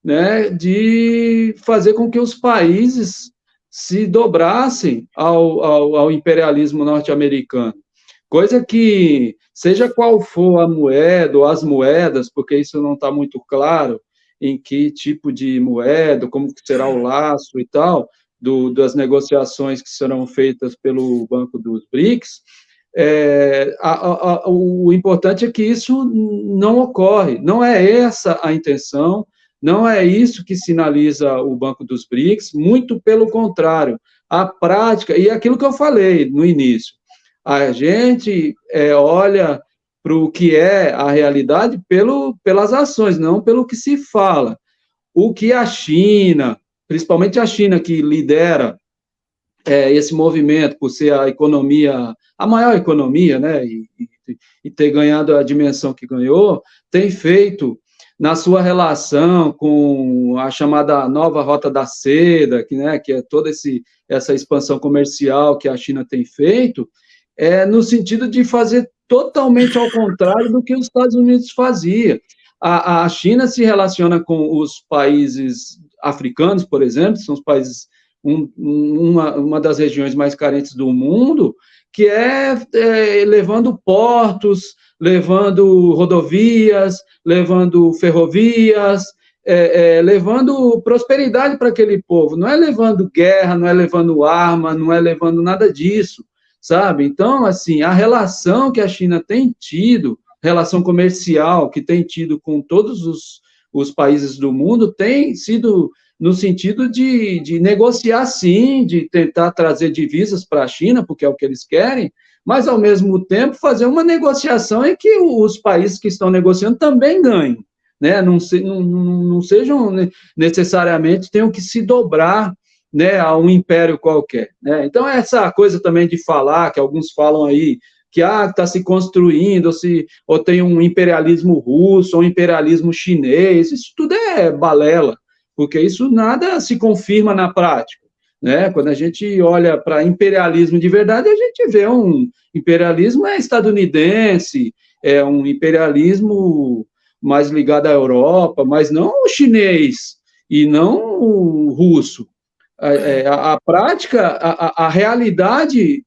né, de fazer com que os países se dobrassem ao imperialismo norte-americano. Coisa que, seja qual for a moeda ou as moedas, porque isso não está muito claro em que tipo de moeda, como será o laço e tal, das negociações que serão feitas pelo Banco dos BRICS, o importante é que isso não ocorre, não é essa a intenção, não é isso que sinaliza o Banco dos BRICS, muito pelo contrário, a prática, e aquilo que eu falei no início, a gente olha para o que é a realidade pelas ações, não pelo que se fala. O que a China, principalmente a China, que lidera esse movimento, por ser a maior economia, né, e ter ganhado a dimensão que ganhou, tem feito na sua relação com a chamada nova Rota da Seda, que é toda essa expansão comercial que a China tem feito, no sentido de fazer totalmente ao contrário do que os Estados Unidos fazia. A China se relaciona com os países africanos, por exemplo, são os países, uma das regiões mais carentes do mundo, que levando portos, levando rodovias, levando ferrovias, levando prosperidade para aquele povo, não é levando guerra, não é levando arma, não é levando nada disso, sabe? Então, assim, a relação que a China tem tido, relação comercial que tem tido com todos os países do mundo têm sido no sentido de negociar, sim, de tentar trazer divisas para a China, porque é o que eles querem, mas, ao mesmo tempo, fazer uma negociação em que os países que estão negociando também ganhem, né? Não sejam necessariamente, tenham que se dobrar, né, a um império qualquer, né? Então, essa coisa também de falar, que alguns falam aí, que está se construindo, ou tem um imperialismo russo, ou um imperialismo chinês, isso tudo é balela, porque isso nada se confirma na prática, né? Quando a gente olha para imperialismo de verdade, a gente vê um imperialismo estadunidense, é um imperialismo mais ligado à Europa, mas não o chinês e não o russo. A prática, a realidade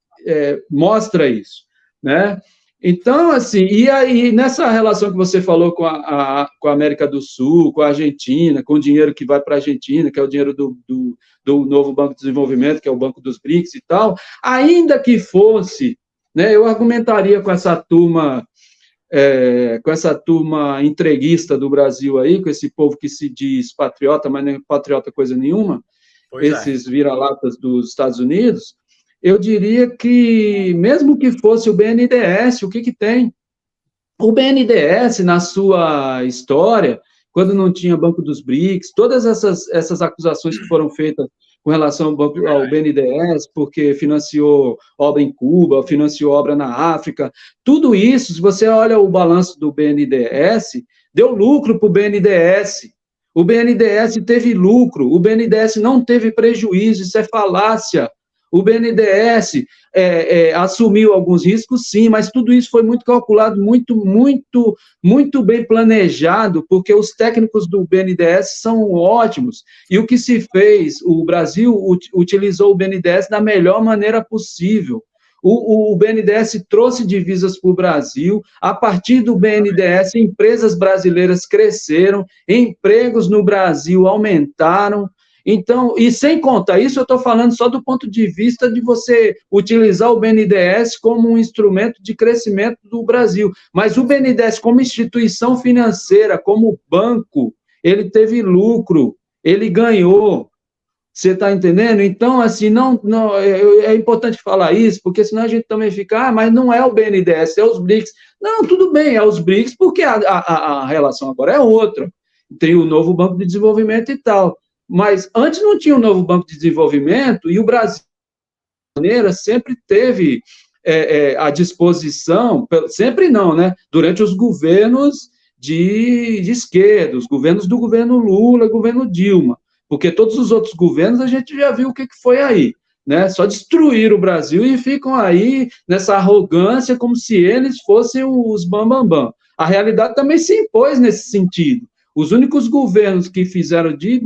mostra isso, né? Então, assim, e aí, nessa relação que você falou com a América do Sul, com a Argentina, com o dinheiro que vai para a Argentina, que é o dinheiro do novo Banco de Desenvolvimento, que é o Banco dos BRICS e tal, ainda que fosse, né, eu argumentaria com essa turma entreguista do Brasil aí, com esse povo que se diz patriota, mas nem patriota coisa nenhuma, esses vira-latas dos Estados Unidos, eu diria que, mesmo que fosse o BNDES, o que tem? O BNDES, na sua história, quando não tinha Banco dos BRICS, todas essas acusações que foram feitas com relação ao BNDES, porque financiou obra em Cuba, financiou obra na África, tudo isso, se você olha o balanço do BNDES, deu lucro para o BNDES. O BNDES teve lucro, o BNDES não teve prejuízo, isso é falácia. O BNDES assumiu alguns riscos, sim, mas tudo isso foi muito calculado, muito bem planejado, porque os técnicos do BNDES são ótimos. E o que se fez? O Brasil utilizou o BNDES da melhor maneira possível. O BNDES trouxe divisas para o Brasil, a partir do BNDES, empresas brasileiras cresceram, empregos no Brasil aumentaram. Então, e sem contar isso, eu estou falando só do ponto de vista de você utilizar o BNDES como um instrumento de crescimento do Brasil. Mas o BNDES, como instituição financeira, como banco, ele teve lucro, ele ganhou. Você está entendendo? Então, assim, é importante falar isso, porque senão a gente também fica, mas não é o BNDES, é os BRICS. Não, tudo bem, é os BRICS, porque a relação agora é outra. Tem o novo Banco de Desenvolvimento e tal. Mas antes não tinha o novo Banco de Desenvolvimento e o Brasil, de maneira, sempre teve à disposição, sempre não, né? Durante os governos de esquerda, os governos do governo Lula, governo Dilma, porque todos os outros governos a gente já viu o que foi aí, né? Só destruíram o Brasil e ficam aí nessa arrogância como se eles fossem os bambambam. A realidade também se impôs nesse sentido. Os únicos governos que fizeram de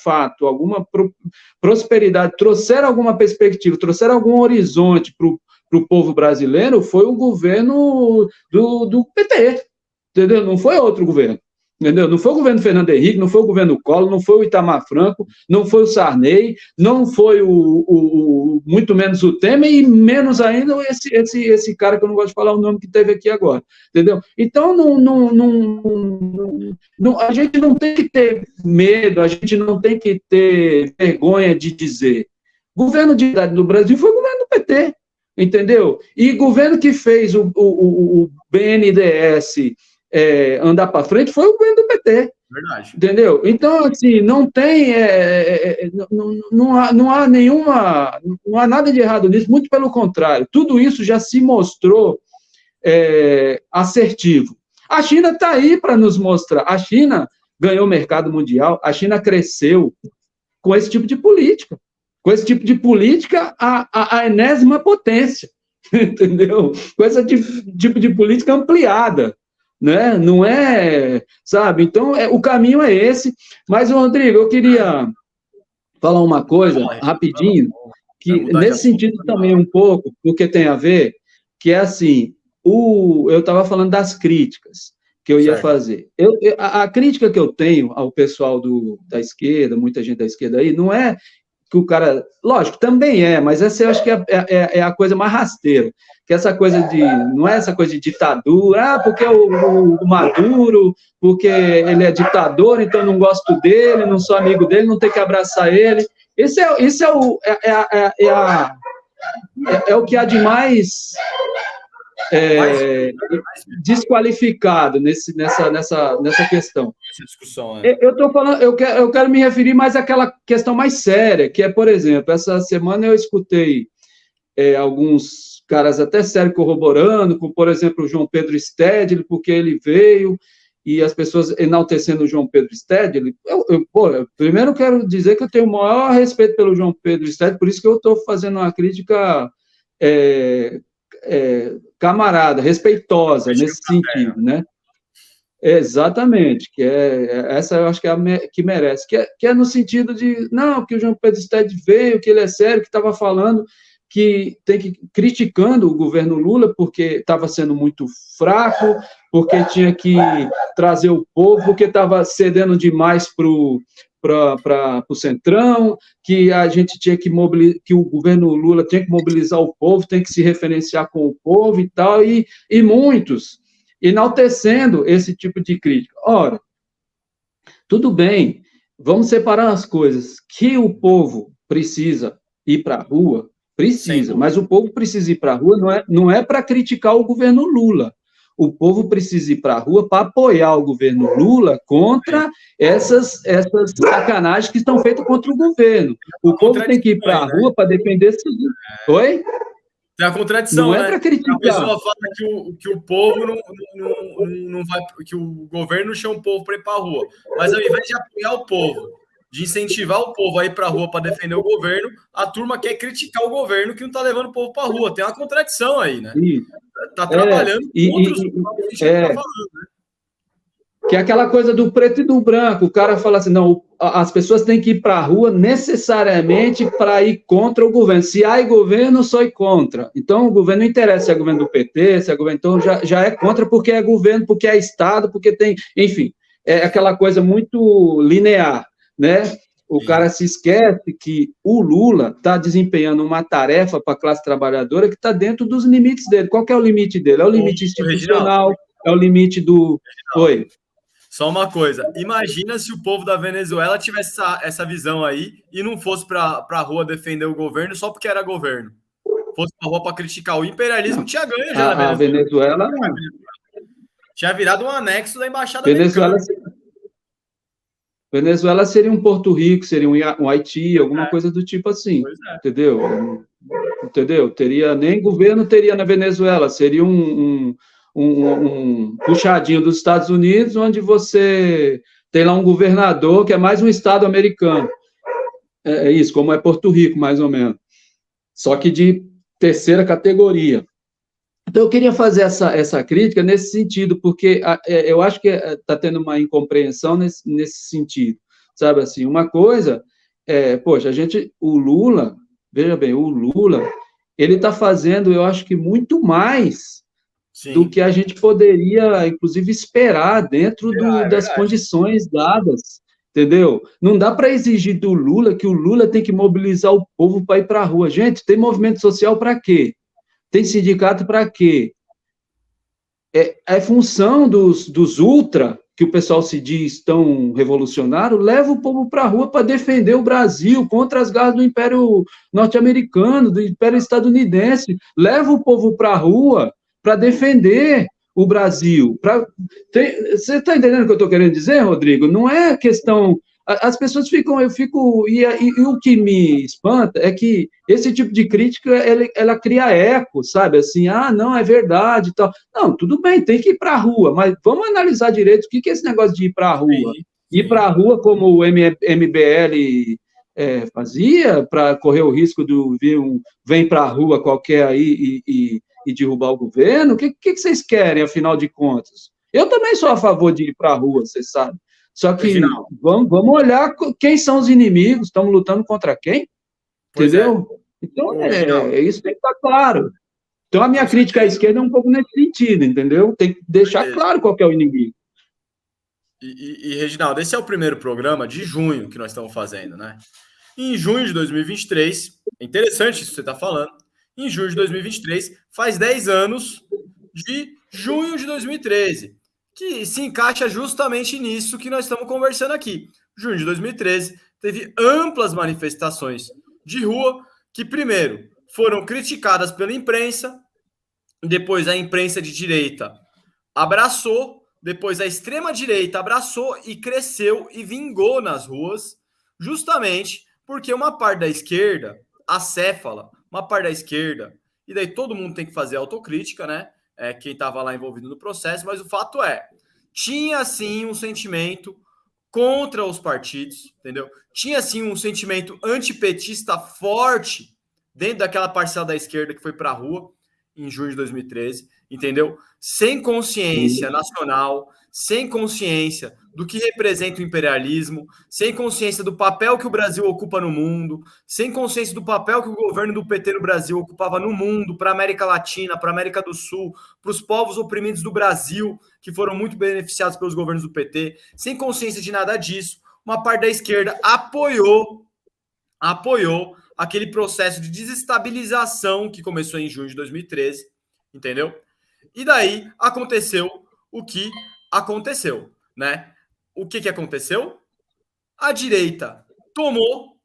fato alguma prosperidade, trouxeram alguma perspectiva, trouxeram algum horizonte para o povo brasileiro, foi o governo do PT, entendeu? Não foi outro governo, entendeu? Não foi o governo Fernando Henrique, não foi o governo Collor, não foi o Itamar Franco, não foi o Sarney, não foi muito menos o Temer e menos ainda esse cara que eu não gosto de falar o nome que teve aqui agora, entendeu? Então, a gente não tem que ter medo, a gente não tem que ter vergonha de dizer. O governo de idade do Brasil foi o governo do PT, entendeu? E governo que fez o BNDES andar para frente foi o governo do PT. Verdade. Entendeu? Então, assim, não tem, não há nada de errado nisso, muito pelo contrário, tudo isso já se mostrou assertivo. A China está aí para nos mostrar, a China ganhou o mercado mundial, a China cresceu com esse tipo de política, a enésima potência, entendeu? Com esse tipo de política ampliada, né? Não é, sabe? Então, o caminho é esse. Mas, Rodrigo, eu queria falar uma coisa rapidinho, que nesse sentido também um pouco, porque tem a ver, que é assim, eu estava falando das críticas que eu ia fazer. A crítica que eu tenho ao pessoal da esquerda, muita gente da esquerda aí, não é que o cara... Lógico, também mas essa eu acho que é a coisa mais rasteira. Que essa coisa de... Não é essa coisa de ditadura, porque o Maduro, porque ele é ditador, então eu não gosto dele, não sou amigo dele, não tenho que abraçar ele. Isso é o que há de mais desqualificado nessa questão. Essa discussão, Eu tô falando, eu quero me referir mais àquela questão mais séria, que é, por exemplo, essa semana eu escutei alguns caras até sérios corroborando, como, por exemplo, o João Pedro Stedley, porque ele veio, e as pessoas enaltecendo o João Pedro Stedley. Primeiro eu quero dizer que eu tenho o maior respeito pelo João Pedro Stedley, por isso que eu estou fazendo uma crítica camarada, respeitosa, nesse sentido, né? Exatamente, essa eu acho que é a que merece, que é no sentido de, não, que o João Pedro Stedley veio, que ele é sério, que estava falando que criticando o governo Lula, porque estava sendo muito fraco, porque tinha que trazer o povo, porque estava cedendo demais para o Centrão, que a gente tinha que mobilizar, que o governo Lula tinha que mobilizar o povo, tem que se referenciar com o povo e tal, e muitos enaltecendo esse tipo de crítica. Ora, tudo bem, vamos separar as coisas. Que o povo precisa ir para a rua, precisa, mas o povo precisa ir para a rua não é para criticar o governo Lula. O povo precisa ir para a rua para apoiar o governo Lula contra essas sacanagens que estão feitas contra o governo. O povo tem que ir para a rua para defender... Oi? Tem a contradição, não é para criticar. A pessoa fala que o povo não vai, que o governo chama o povo para ir para a rua, mas ao invés de apoiar o povo, de incentivar o povo a ir para a rua para defender o governo, a turma quer criticar o governo que não está levando o povo para a rua. Tem uma contradição aí, né? Está trabalhando contra os povos que está falando, né? Que é aquela coisa do preto e do branco. O cara fala assim, não, as pessoas têm que ir para a rua necessariamente para ir contra o governo. Se há governo, só ir contra. Então, o governo não interessa se é governo do PT, se é governo... Então, já é contra porque é governo, porque é Estado, porque tem... Enfim, é aquela coisa muito linear, né? O cara se esquece que o Lula está desempenhando uma tarefa para a classe trabalhadora que está dentro dos limites dele. Qual que é o limite dele? É o limite institucional, é o limite do... Oi. Só uma coisa, imagina se o povo da Venezuela tivesse essa visão aí e não fosse para a rua defender o governo só porque era governo. Fosse para a rua para criticar o imperialismo, tinha ganho já na Venezuela. Tinha virado um anexo da embaixada americana. Venezuela seria um Porto Rico, seria um Haiti, alguma coisa do tipo assim, entendeu? Teria, nem governo teria na Venezuela, seria um puxadinho dos Estados Unidos, onde você tem lá um governador que é mais um estado americano. É isso, como é Porto Rico, mais ou menos. Só que de terceira categoria. Então, eu queria fazer essa crítica nesse sentido, porque eu acho que está tendo uma incompreensão nesse sentido. Sabe assim, uma coisa poxa, o Lula, veja bem, o Lula, ele está fazendo, eu acho que muito mais do que a gente poderia, inclusive, esperar dentro das condições dadas, entendeu? Não dá para exigir do Lula que o Lula tem que mobilizar o povo para ir para a rua. Gente, tem movimento social para quê? Tem sindicato para quê? É função dos ultra, que o pessoal se diz tão revolucionário, leva o povo para a rua para defender o Brasil contra as garras do Império norte-americano, do Império estadunidense. Leva o povo para a rua para defender o Brasil. Você está entendendo o que eu estou querendo dizer, Rodrigo? Não é questão... As pessoas ficam... E o que me espanta é que esse tipo de crítica, ela cria eco, sabe? Assim, não, é verdade e tal. Não, tudo bem, tem que ir para a rua, mas vamos analisar direito o que é esse negócio de ir para a rua. Sim. Ir para a rua como o MBL fazia, para correr o risco de vir vem para a rua qualquer aí e derrubar o governo? O que vocês querem, afinal de contas? Eu também sou a favor de ir para a rua, vocês sabem. Só que vamos olhar quem são os inimigos, estamos lutando contra quem? Entendeu? Então, isso tem que estar claro. Então, a minha crítica à esquerda é um pouco nesse sentido, entendeu? Tem que deixar claro qual que é o inimigo. E, Reginaldo, esse é o primeiro programa de junho que nós estamos fazendo, né? Em junho de 2023, é interessante isso que você está falando, em junho de 2023, faz 10 anos de junho de 2013, que se encaixa justamente nisso que nós estamos conversando aqui. Junho de 2013 teve amplas manifestações de rua que, primeiro, foram criticadas pela imprensa, depois a imprensa de direita abraçou, depois a extrema-direita abraçou e cresceu e vingou nas ruas, justamente porque uma parte da esquerda, acéfala, uma parte da esquerda, e daí todo mundo tem que fazer autocrítica, né? Quem estava lá envolvido no processo, mas o fato é, tinha sim um sentimento contra os partidos, entendeu? Tinha sim um sentimento antipetista forte dentro daquela parcela da esquerda que foi para a rua em junho de 2013, entendeu? Sem consciência nacional, sem consciência do que representa o imperialismo, sem consciência do papel que o Brasil ocupa no mundo, sem consciência do papel que o governo do PT no Brasil ocupava no mundo, para a América Latina, para a América do Sul, para os povos oprimidos do Brasil, que foram muito beneficiados pelos governos do PT, sem consciência de nada disso, uma parte da esquerda apoiou aquele processo de desestabilização que começou em junho de 2013, entendeu? E daí aconteceu o que aconteceu, né? O que aconteceu? A direita tomou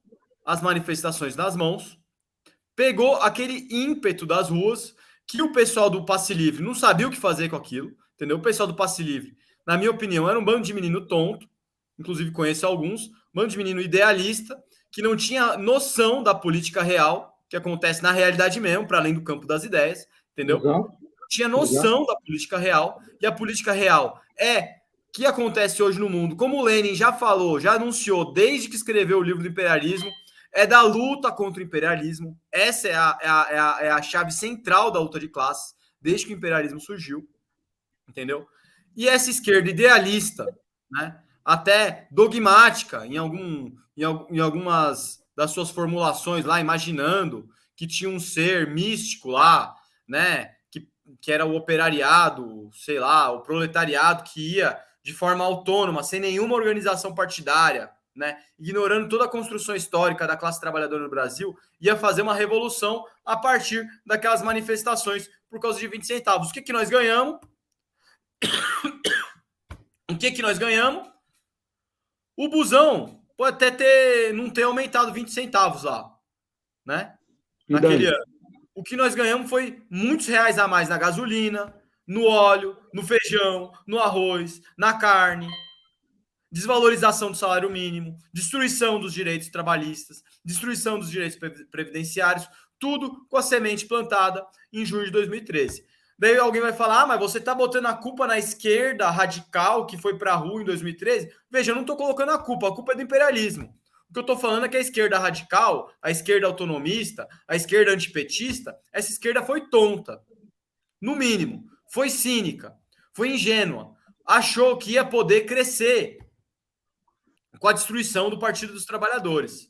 as manifestações nas mãos, pegou aquele ímpeto das ruas que o pessoal do Passe Livre não sabia o que fazer com aquilo, entendeu? O pessoal do Passe Livre, na minha opinião, era um bando de menino tonto, inclusive conheço alguns, bando de menino idealista, que não tinha noção da política real, que acontece na realidade mesmo, para além do campo das ideias, entendeu? Exato. Não tinha noção da política real, e a política real que acontece hoje no mundo, como o Lenin já falou, já anunciou desde que escreveu o livro do imperialismo, é da luta contra o imperialismo. Essa é a chave central da luta de classes, desde que o imperialismo surgiu, entendeu? E essa esquerda idealista, né, até dogmática em algumas das suas formulações lá, imaginando que tinha um ser místico lá, né, que era o operariado, sei lá, o proletariado que ia de forma autônoma, sem nenhuma organização partidária, né, ignorando toda a construção histórica da classe trabalhadora no Brasil, ia fazer uma revolução a partir daquelas manifestações por causa de 20 centavos. O que nós ganhamos? O que nós ganhamos? O busão pode até não ter aumentado 20 centavos lá, né? Naquele ano. O que nós ganhamos foi muitos reais a mais na gasolina, no óleo, no feijão, no arroz, na carne, desvalorização do salário mínimo, destruição dos direitos trabalhistas, destruição dos direitos previdenciários, tudo com a semente plantada em junho de 2013. Daí alguém vai falar, mas você está botando a culpa na esquerda radical que foi para a rua em 2013? Veja, eu não estou colocando a culpa é do imperialismo. O que eu estou falando é que a esquerda radical, a esquerda autonomista, a esquerda antipetista, essa esquerda foi tonta. No mínimo, foi cínica, foi ingênua, achou que ia poder crescer com a destruição do Partido dos Trabalhadores.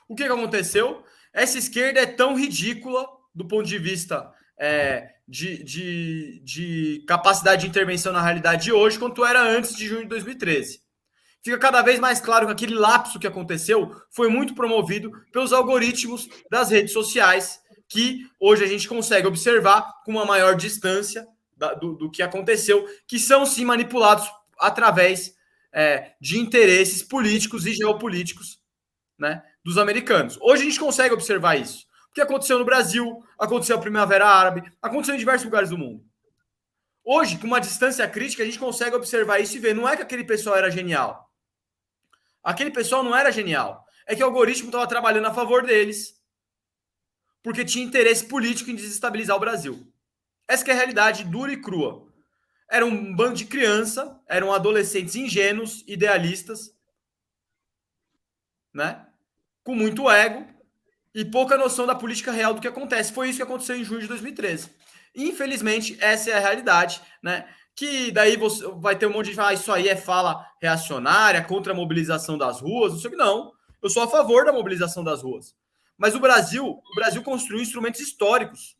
O que aconteceu? Essa esquerda é tão ridícula do ponto de vista de capacidade de intervenção na realidade de hoje quanto era antes de junho de 2013. Fica cada vez mais claro que aquele lapso que aconteceu foi muito promovido pelos algoritmos das redes sociais, que hoje a gente consegue observar com uma maior distância do que aconteceu, que são sim manipulados através de interesses políticos e geopolíticos, né, dos americanos. Hoje a gente consegue observar isso. O que aconteceu no Brasil, aconteceu a Primavera Árabe, aconteceu em diversos lugares do mundo. Hoje, com uma distância crítica, a gente consegue observar isso e ver. Não é que aquele pessoal era genial. Aquele pessoal não era genial. É que o algoritmo estava trabalhando a favor deles, porque tinha interesse político em desestabilizar o Brasil. Essa que é a realidade dura e crua. Era um bando de criança, eram adolescentes ingênuos, idealistas, né? Com muito ego e pouca noção da política real do que acontece. Foi isso que aconteceu em junho de 2013. Infelizmente, essa é a realidade, né? Que daí você vai ter um monte de gente isso aí é fala reacionária, contra a mobilização das ruas, não sei o que, não. Eu sou a favor da mobilização das ruas. Mas o Brasil construiu instrumentos históricos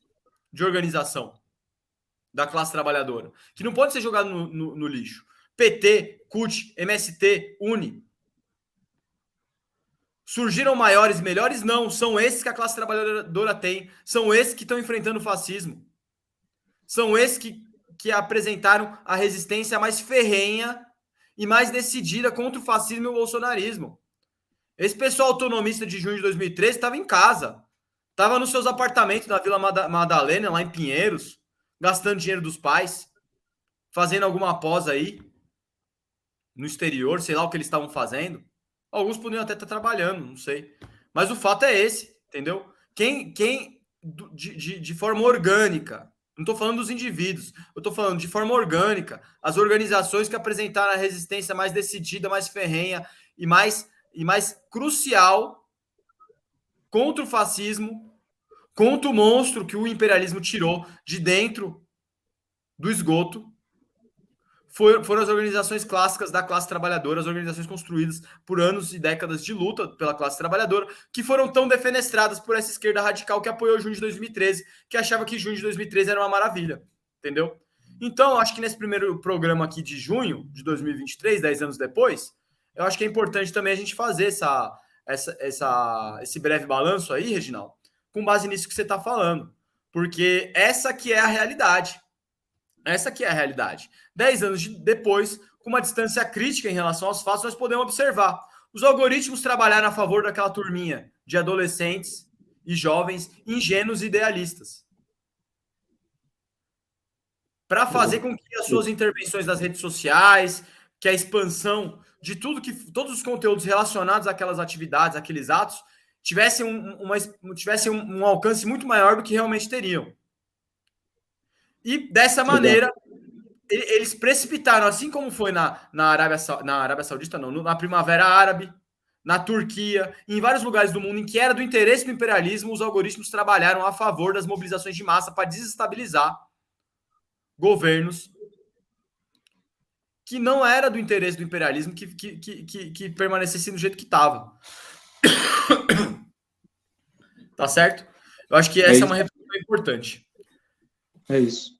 de organização da classe trabalhadora, que não pode ser jogado no lixo. PT, CUT, MST, UNE. Surgiram maiores e melhores? Não, são esses que a classe trabalhadora tem, são esses que estão enfrentando o fascismo, são esses que apresentaram a resistência mais ferrenha e mais decidida contra o fascismo e o bolsonarismo. Esse pessoal autonomista de junho de 2013 estava em casa, estava nos seus apartamentos na Vila Madalena, lá em Pinheiros, gastando dinheiro dos pais, fazendo alguma pós aí, no exterior, sei lá o que eles estavam fazendo. Alguns podiam até estar trabalhando, não sei. Mas o fato é esse, entendeu? Quem de forma orgânica, não estou falando dos indivíduos, eu estou falando de forma orgânica, as organizações que apresentaram a resistência mais decidida, mais ferrenha e mais crucial contra o fascismo, contra o monstro que o imperialismo tirou de dentro do esgoto, foram as organizações clássicas da classe trabalhadora, as organizações construídas por anos e décadas de luta pela classe trabalhadora, que foram tão defenestradas por essa esquerda radical que apoiou junho de 2013, que achava que junho de 2013 era uma maravilha, entendeu? Então, acho que nesse primeiro programa aqui de junho de 2023, 10 anos depois, eu acho que é importante também a gente fazer esse breve balanço aí, Reginaldo, com base nisso que você está falando, porque essa que é a realidade. Essa que é a realidade. 10 anos depois, com uma distância crítica em relação aos fatos, nós podemos observar. Os algoritmos trabalharam a favor daquela turminha de adolescentes e jovens ingênuos e idealistas, para fazer com que as suas intervenções nas redes sociais, que a expansão de todos os conteúdos relacionados àquelas atividades, àqueles atos, tivessem um alcance muito maior do que realmente teriam. E dessa maneira, eles precipitaram, assim como foi na Arábia Saudita, não, na Primavera Árabe, na Turquia, em vários lugares do mundo em que era do interesse do imperialismo, os algoritmos trabalharam a favor das mobilizações de massa para desestabilizar governos que não era do interesse do imperialismo que permanecesse do jeito que estava. Tá certo? Eu acho que essa é uma reflexão importante. É isso.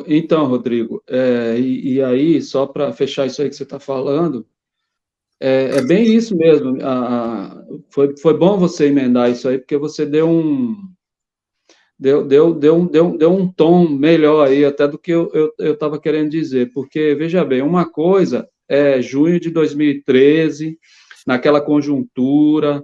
Então, Rodrigo, e aí, só para fechar isso aí que você está falando, é bem isso mesmo. Foi bom você emendar isso aí, porque você deu um tom melhor aí, até do que eu estava querendo dizer, porque, veja bem, uma coisa é junho de 2013, naquela conjuntura,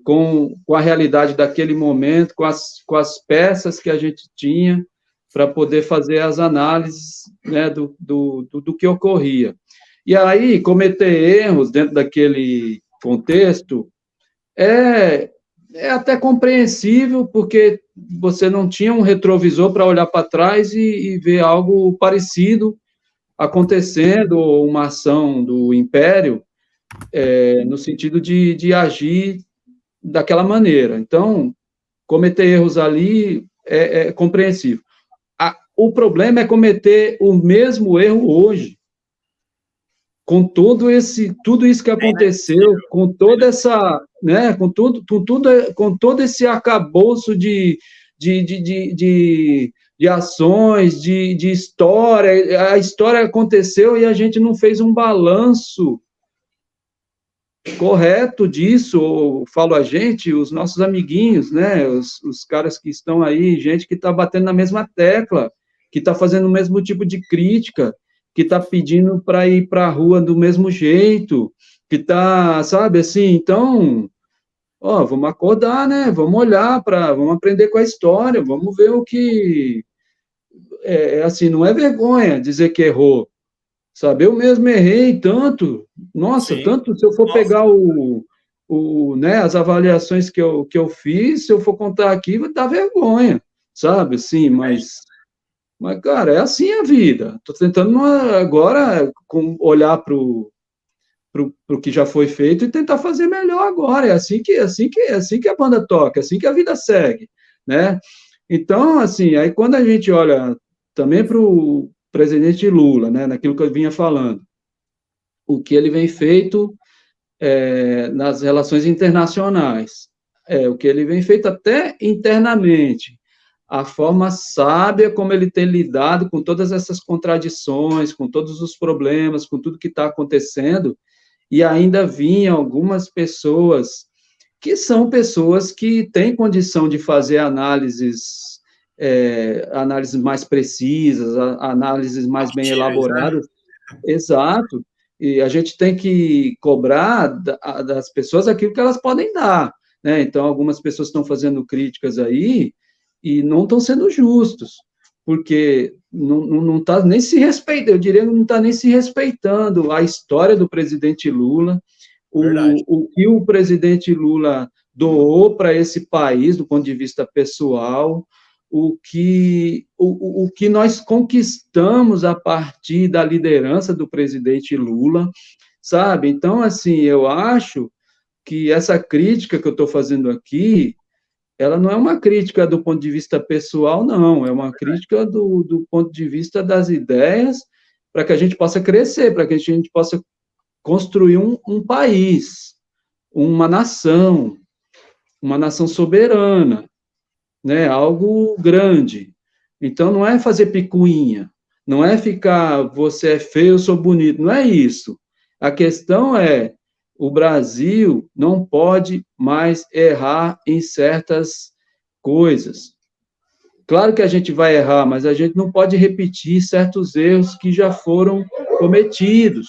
com a realidade daquele momento, com as peças que a gente tinha para poder fazer as análises, né, do que ocorria. E aí, cometer erros dentro daquele contexto é até compreensível, porque você não tinha um retrovisor para olhar para trás e ver algo parecido acontecendo, ou uma ação do Império, no sentido de agir daquela maneira. Então, cometer erros ali é compreensível. O problema é cometer o mesmo erro hoje, com tudo isso que aconteceu, com toda essa, né, com todo esse arcabouço de ações, de história. A história aconteceu e a gente não fez um balanço correto disso. Ou falo a gente, os nossos amiguinhos, né, os caras que estão aí, gente que está batendo na mesma tecla, que está fazendo o mesmo tipo de crítica, que está pedindo para ir para a rua do mesmo jeito, que está, sabe, assim, então, vamos acordar, né, vamos olhar vamos aprender com a história, vamos ver o que, assim, não é vergonha dizer que errou, sabe, eu mesmo errei tanto, nossa, sim, tanto, se eu for pegar né, as avaliações que eu fiz, se eu for contar aqui, vai dar vergonha, sabe, assim, mas, cara, é assim a vida. Estou tentando agora olhar para o que já foi feito e tentar fazer melhor agora. É assim que a banda toca, é assim que a vida segue, né? Então, assim, aí quando a gente olha também para o presidente Lula, né, naquilo que eu vinha falando, o que ele vem feito nas relações internacionais, o que ele vem feito até internamente, a forma sábia como ele tem lidado com todas essas contradições, com todos os problemas, com tudo que está acontecendo, e ainda vinham algumas pessoas que são pessoas que têm condição de fazer análises mais precisas, análises mais bem Factíveis, né? elaboradas. Exato. E a gente tem que cobrar das pessoas aquilo que elas podem dar, né? Então, algumas pessoas estão fazendo críticas aí e não estão sendo justos, porque não está nem se respeitando, eu diria que não está nem se respeitando a história do presidente Lula, Verdade. o que o presidente Lula doou para esse país, do ponto de vista pessoal, o que nós conquistamos a partir da liderança do presidente Lula, sabe? Então, assim, eu acho que essa crítica que eu estou fazendo aqui, ela não é uma crítica do ponto de vista pessoal, não, é uma crítica do ponto de vista das ideias, para que a gente possa crescer, para que a gente possa construir um país, uma nação soberana, né? Algo grande. Então, não é fazer picuinha, não é ficar, você é feio, eu sou bonito, não é isso. A questão é, o Brasil não pode mais errar em certas coisas. Claro que a gente vai errar, mas a gente não pode repetir certos erros que já foram cometidos.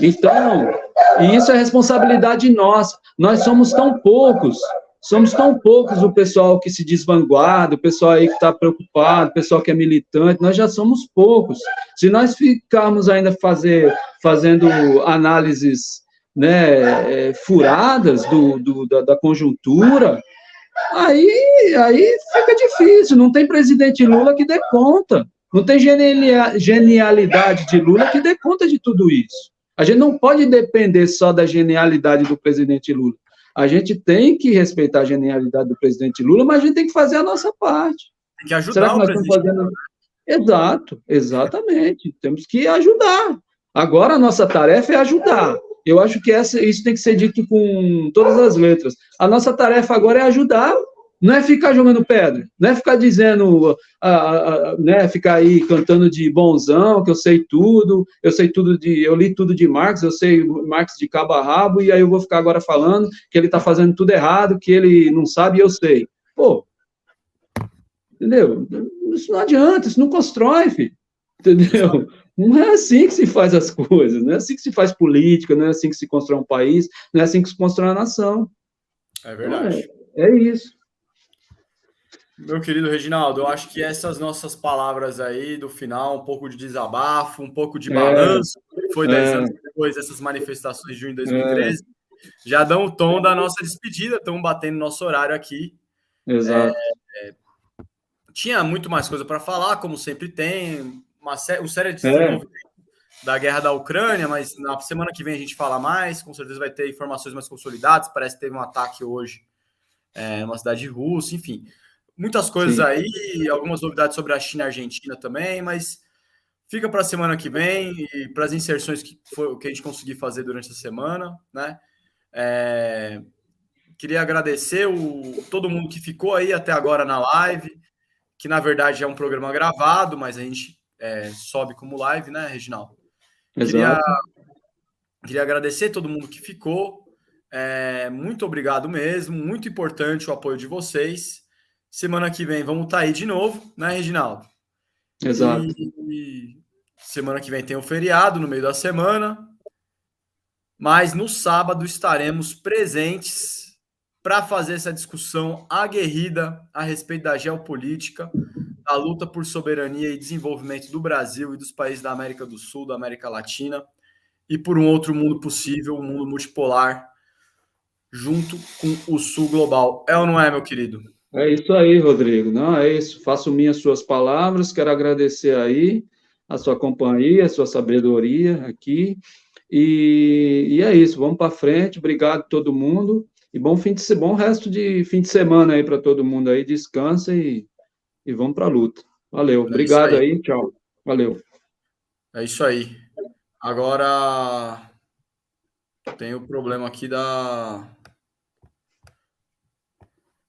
Então, e isso é responsabilidade nossa. Nós somos tão poucos o pessoal que se diz vanguarda, o pessoal aí que está preocupado, o pessoal que é militante, nós já somos poucos. Se nós ficarmos ainda fazendo análises, né, furadas da conjuntura, aí fica difícil, não tem presidente Lula que dê conta, não tem genialidade de Lula que dê conta de tudo isso. A gente não pode depender só da genialidade do presidente Lula. A gente tem que respeitar a genialidade do presidente Lula, mas a gente tem que fazer a nossa parte. Tem que Será ajudar que o nós estamos presidente Lula. fazendo? Exato, exatamente. Temos que ajudar. Agora a nossa tarefa é ajudar. Eu acho que isso tem que ser dito com todas as letras. A nossa tarefa agora é ajudar, não é ficar jogando pedra, não é ficar dizendo, né, ficar aí cantando de bonzão, que eu li tudo de Marx, eu sei Marx de cabo a rabo, e aí eu vou ficar agora falando que ele está fazendo tudo errado, que ele não sabe e eu sei. Pô, entendeu? Isso não adianta, isso não constrói, filho. Entendeu? Não é assim que se faz as coisas, não é assim que se faz política, não é assim que se constrói um país, não é assim que se constrói uma nação. É Então, verdade. é isso. Meu querido Reginaldo, eu acho que essas nossas palavras aí do final, um pouco de desabafo, um pouco de É, balanço, foi 10 é, anos depois dessas manifestações de junho de é, 2013, já dão o tom da nossa despedida, estamos batendo nosso horário aqui. exato. Tinha muito mais coisa para falar, como sempre tem, uma série de É, desenvolvimentos da guerra da Ucrânia, mas na semana que vem a gente fala mais, com certeza vai ter informações mais consolidadas, parece que teve um ataque hoje numa cidade russa, enfim. Muitas coisas sim, aí, algumas novidades sobre a China e a Argentina também, mas fica para a semana que vem e para as inserções que a gente conseguir fazer durante a semana, né? Queria agradecer todo mundo que ficou aí até agora na live, que na verdade é um programa gravado, mas a gente sobe como live, né, Reginaldo? Queria, exato. queria agradecer todo mundo que ficou. Muito obrigado mesmo, muito importante o apoio de vocês. Semana que vem vamos estar aí de novo, né, Reginaldo? Exato. E semana que vem tem o feriado no meio da semana, mas no sábado estaremos presentes para fazer essa discussão aguerrida a respeito da geopolítica, da luta por soberania e desenvolvimento do Brasil e dos países da América do Sul, da América Latina, e por um outro mundo possível, um mundo multipolar, junto com o Sul global. É ou não é, meu querido? É isso aí, Rodrigo. Não, é isso. Faço minhas suas palavras, quero agradecer aí a sua companhia, a sua sabedoria aqui. E é isso, vamos para frente. Obrigado a todo mundo. E bom resto de fim de semana aí para todo mundo aí. Descansa e vamos para a luta. Valeu. É isso Obrigado aí. aí. Tchau. Valeu. É isso aí. Agora tem o problema aqui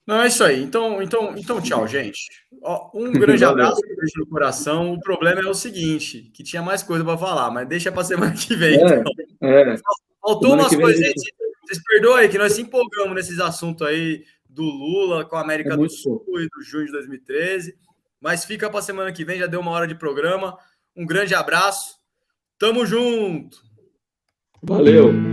Não, é isso aí. Então tchau, gente. Ó, um grande abraço, um beijo no coração. O problema é o seguinte, que tinha mais coisa para falar, mas deixa para semana que vem. Então. Faltou Semana umas que vem coisas aí. Vocês perdoem que nós se empolgamos nesses assuntos aí do Lula com a América do Sul e do junho de 2013. Mas fica para semana que vem, já deu 1 hora de programa. Um grande abraço. Tamo junto. Valeu.